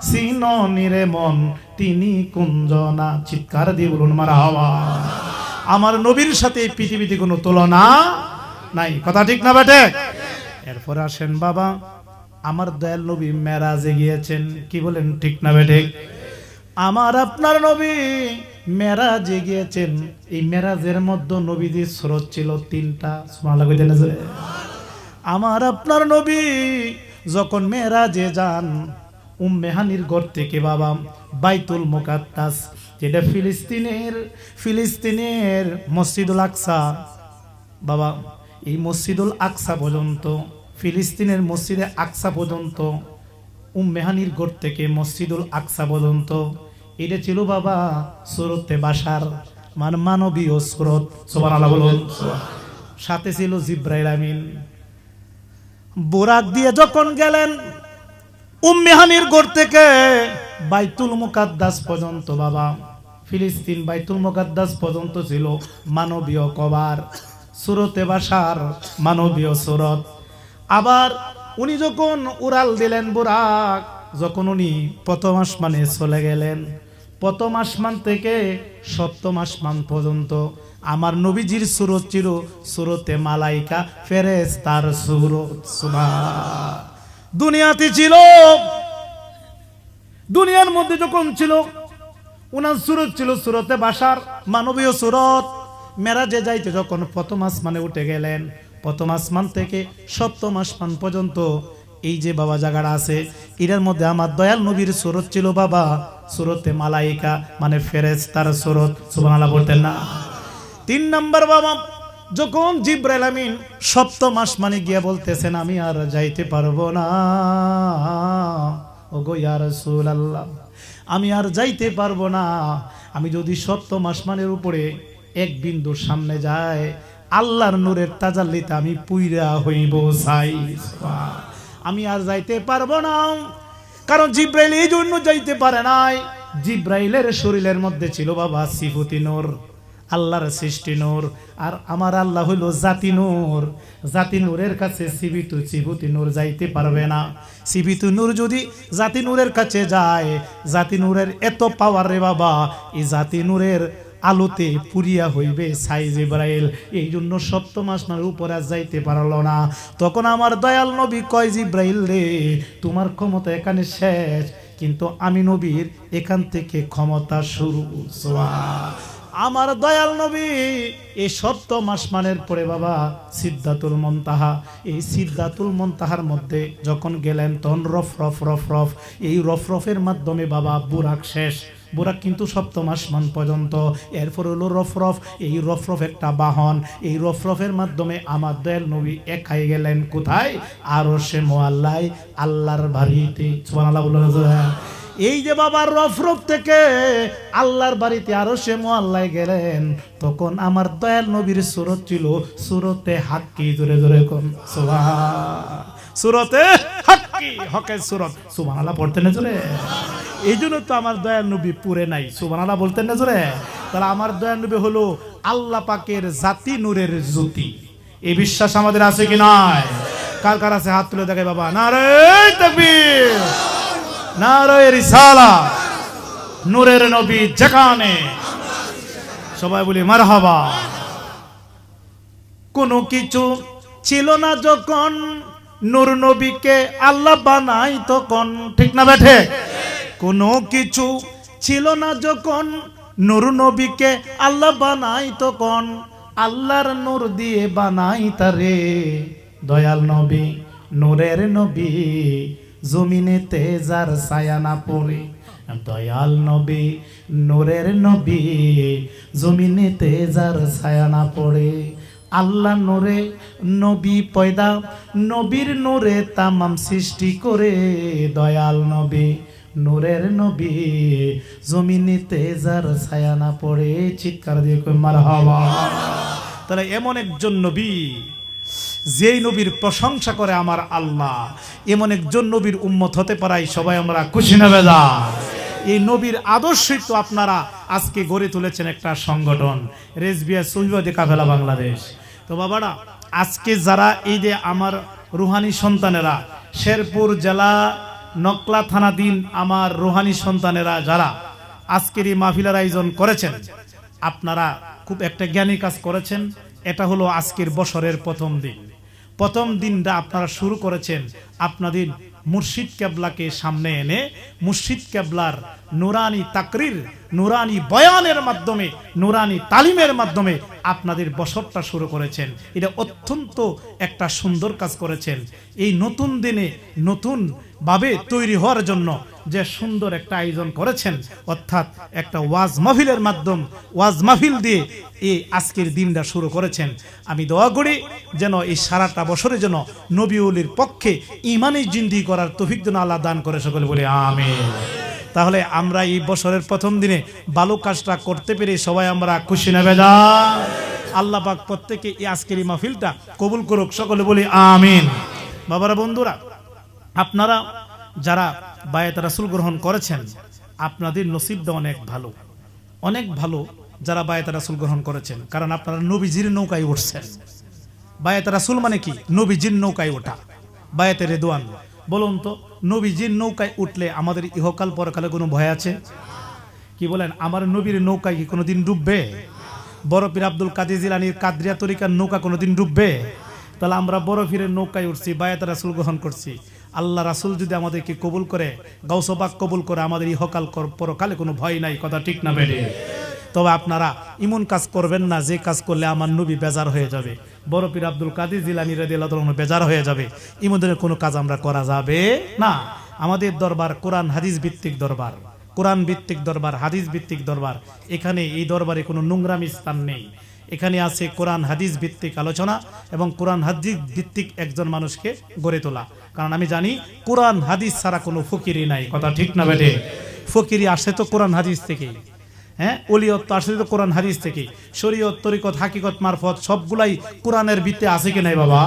চিননিরে মন তিনি কুঞ্জনা। চিৎকার দিয়ে বলুন মারহাবা। আমার নবীর সাথে পৃথিবীতে কোনো তুলনা নাই। কথা ঠিক না বেটে? এরপর আসেন বাবা, আমার দয়াল নবী মেরাজে গিয়েছেন। কি বলেন ঠিক না বেটে? আমার আপনার নবী মেরাজে গিয়েছেন। এই মেরাজের মধ্যে নবীজির সূরত ছিল তিনটা। সুবহানাল্লাহ কইতেন। আমার আপনার নবী যখন মেরাজে যান, উম্মে হানির ঘর থেকে বাবা বাইতুল মুকাদ্দাস, যেটা ফিলিস্তিনের মসজিদুল আকসা, বাবা এই মসজিদুল আকসা পর্যন্ত, ফিলিস্তিনের মসজিদে আকসা পর্যন্ত, উম্মে হানির ঘর থেকে মসজিদুল আকসা পর্যন্ত, এটা ছিল বাবা সুরতে বাশার, মানে মানবীয় সুরত। সুবহানাল্লাহ বলুন। সাথে ছিল জিব্রাইল আমিন। বুরাক দিয়ে যখন গেলেন উম্মে হানির ঘর থেকে বাইতুল মুকাদ্দাস পর্যন্ত, বাবা ফিলিস্তিন বাইতুল মুকাদ্দাস পর্যন্ত ছিল মানবীয় কবার, সুরতে বাশার, মানবীয় সুরত। আবার উনি যখন উড়াল দিলেন বুরাক, যখন উনি প্রথম আসমানে চলে গেলেন, প্রথম আসমান থেকে সপ্তম আসমান পর্যন্ত আমার নবীজির সুরত ছিল সুরতে মালাইকা, ফেরেশতার সুরত। সুবহান। দুনিয়াতে ছিল, দুনিয়ার মধ্যে যখন ছিল উনার সুরত ছিল সুরতে বাশার, মানবীয় সুরত। মেরাজে যাইতে যখন প্রথম আসমানে উঠে গেলেন, প্রথম আসমান থেকে সপ্তম আসমান পর্যন্ত এই যে বাবা জায়গাটা আছে, এটার মধ্যে আমার দয়াল নবীর সুরত ছিল বাবা সুরতে মালাইকা, মানে ফেরেশতার সুরত। সুবহানাল্লাহ বলতেন না? 3 নাম্বার বাবা যখন জিব্রাইল আমিন সপ্তম আসমানে গিয়ে বলতেছেন আমি আর যাইতে পারবো না, ওগো ইয়া রাসূলুল্লাহ আমি আর যাইতে পারবো না, আমি যদি সপ্তম আসমানের উপরে এক বিন্দু সামনে যায় আল্লাহর নূরের তাজাল্লিতে আমি পুইরা হইব চাই, আমি আর যাইতে পারবো না। কারণ জিব্রাইল এই জন্য যাইতে পারে নাই, জিব্রাইলের শরীরের মধ্যে ছিল বাবা সিফতি নূর, আল্লাহর সৃষ্টি নূর, আর আমার আল্লাহ হইল জাতি নূর। জাতি নূরের কাছে সিফতি নূর যাইতে পারবে না। সিফতি নূর যদি জাতি নূরের কাছে যায়, জাতি নূরের এত পাওয়ার রে বাবা, এই জাতি নূরের আলোতে পুরিয়া হইবে সাই জিব্রাইল। এই জন্য সপ্তম আসমানের উপরে আর যাইতে পারলো না। তখন আমার দয়াল নবী কয় জিব্রাইল রে, তোমার ক্ষমতা এখানে শেষ, কিন্তু আমি নবীর এখান থেকে ক্ষমতা শুরু। আমার দয়াল নবী এই সপ্তম আসমানের পরে বাবা সিদ্ধাতুল মুনতাহা, এই সিদ্ধাতুল মুনতাহার মধ্যে যখন গেলেন তখন রফ রফ রফ রফ, এই রফ রফের মাধ্যমে বাবা বুরাক শেষ। বুরাক কিন্তু সপ্তম আসমান পর্যন্ত। এরপর হলো রফরফ, এই রফরফ একটা বাহন, এই রফরফের মাধ্যমে আমার দয়াল নবী একাই গেলেন কোথায়? আরশে মুআল্লায়, আল্লাহর বাড়িতে। সুবহানাল্লাহ বলুন। এই যে বাবা রফরফ থেকে আল্লাহর বাড়িতে আরশে মুআল্লায় গেলেন, তখন আমার দয়াল নবীর সুরত ছিল সুরতে হাক্কি। জোরে জোরে কোন সুবহান। সুরতে হাক্কি, হকের সুরত। সুবহানাল্লাহ পড়তেন না জোরে? এই জন্য তো আমার দয়াল নবী পুরে নাই। সুবহানাল্লাহ বলতেন না জোরে? তাহলে আমার দয়াল নবী হলো আল্লাহ পাকের জাতি নূরের জ্যোতি। এই বিশ্বাস আমাদের আছে কি নাই? কার কার আছে হাত তুলে দেখায় বাবা। নারে তাকবীর, নারে রিসালাত, নূরের নবী যেখানে, সবাই বলি মারহাবা। কোনো কিছু ছিল না যখন নূর নবীকে আল্লাহ বানাই তখন, ঠিক না বেঠে? কোনো কিছু ছিল না যখন নূর নবীকে আল্লাহ বানাই তখন, আল্লাহর নূর দিয়ে বানাই তারে। দয়াল নবী নূরের নবী, জমিনেতে যার ছায়া না পড়ে। দয়াল নবী নূরের নবী, জমিনেতে যার ছায়া না পড়ে। আল্লাহ নূরে নবী পয়দা, নবীর নূরে তামাম সৃষ্টি করে। দয়াল নবী নূরের নবী, জমিনেতে যার ছায়া না পড়ে। চিৎকার দিয়ে কই মারহাবা। তাহলে এমন একজন নবী, যেই নবীর প্রশংসা করে আমার আল্লাহ, এমন একজন নবীর উম্মত হতে পারাই সবাই আমরা খুশি না বেজার? এই নবীর আদর্শই তো আপনারা আজকে গড়ে তুলেছেন একটা সংগঠন, রেজবিয়া সহিবাদী কাফেলা বাংলাদেশ। তো বাবারা, আজকে যারা এই যে আমার রুহানি সন্তানেরা, শেরপুর জেলা নকলা থানাধীন আমার রুহানি সন্তানেরা যারা আজকের এই মাহফিলের আয়োজন করেছেন, আপনারা খুব একটা জ্ঞানী কাজ করেছেন। এটা হলো আজকের বছরের প্রথম দিন। প্রথম দিনটা আপনারা শুরু করেছেন আপনাদের মুর্শিদ কেবলাকে সামনে এনে মুর্শিদ কেবলার নুরানি তাকরির, নুরানি বয়ানের মাধ্যমে, নুরানি তালিমের মাধ্যমে আপনাদের বছরটা শুরু করেছেন। এটা অত্যন্ত একটা সুন্দর কাজ করেছেন। এই নতুন দিনে নতুন ভাবে তৈরি হওয়ার জন্য যে সুন্দর একটা আয়োজন করেছেন, অর্থাৎ একটা ওয়াজ মাহফিলের মাধ্যম, ওয়াজ মাহফিল দিয়ে এই আজকের দিনটা শুরু করেছেন। আমি দোয়া করি যেন এই সারাটা বছরে যেন নবী ওলির পক্ষে ইমানি জিন্দি করার তৌফিক যেন আল্লাহ দান করে, সকলে বলি আমিন। তাহলে আমরা এই বছরের প্রথম দিনে ভালো কাজটা করতে পেরে সবাই আমরা খুশি না বেজার? আল্লাহ পাক প্রত্যেকে এই আজকের এই মাহফিলটা কবুল করুক, সকলে বলি আমিন। বাবারা, বন্ধুরা, আপনারা যারা বায়াত রাসূল গ্রহণ করেছেন, আপনাদের নসিবটা অনেক ভালো, অনেক ভালো যারা বায়াত রাসূল গ্রহণ করেছেন, কারণ আপনারা নবীজির নৌকায় উঠছেন। বায়াত রাসূল মানে কি? নবীজির নৌকায় ওঠা, বায়াতে রেদওয়ান। বলুন তো, নবীজির নৌকায় উঠলে আমাদের ইহকাল পরকালে কোনো ভয় আছে? কি বলেন? আমার নবীর নৌকায় কি কোনোদিন ডুববে? বড় পীর আব্দুল কাদের জিলানীর কাদরিয়া তরিকার নৌকা কোনোদিন ডুববে? তাহলে আমরা বড় পীরের নৌকায় উঠছি, বায়াত রাসূল গ্রহণ করছি। আল্লাহ রাসূল যদি আমাদেরকে কবুল করে, গাউস পাক কবুল করে, আমাদের ইহকাল পরকালে কোনো ভয় নাই। কথা ঠিক না বেড়ে? তবে আপনারা এমন কাজ করবেন না যে কাজ করলে আমার নবী বেজার হয়ে যাবে, বড় পীর আব্দুল কাদের জিলানী রাদিয়াল্লাহু তাআলা বেজার হয়ে যাবে। এমন ধরনের কোনো কাজ আমরা করা যাবে না। আমাদের দরবার কোরআন হাদিস ভিত্তিক দরবার, কোরআন ভিত্তিক দরবার, হাদিস ভিত্তিক দরবার। এখানে এই দরবারে কোনো নোংরামি স্থান নেই। এখানে আছে কোরআন হাদিস ভিত্তিক আলোচনা এবং কোরআন হাদিস ভিত্তিক একজন মানুষকে গড়ে তোলা। কারণ আমি জানি কোরআন হাদিস ছাড়া কোনো ফকিরি নাই। কথা ঠিক না বেটে? ফকিরি আসে তো কোরআন হাদিস থেকেই। হ্যাঁ, ওলিয়ত তো আসলে তো কোরআন হাদিস থেকে। শরীয়ত, তরিকত, হাকিকত, মারফত সবগুলাই কোরআনের ভিত্তিতে আছে কি নাই বাবা?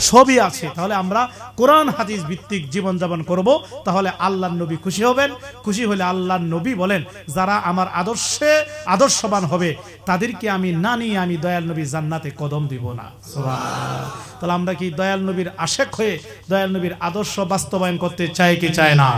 সবই আছে। তাহলে আমরা কোরআন হাদিস ভিত্তিক জীবনযাপন করব, তাহলে আল্লাহর নবী খুশি হবেন। খুশি হলে আল্লাহর নবী বলেন, যারা আমার আদর্শে আদর্শবান হবে তাদেরকে আমি না নিয়ে আমি দয়াল নবী জান্নাতে কদম দিব না। সুবহানাল্লাহ। তাহলে আমরা কি দয়াল নবীর আশেক হয়ে দয়াল নবীর আদর্শ বাস্তবায়ন করতে চাই কি চাই না?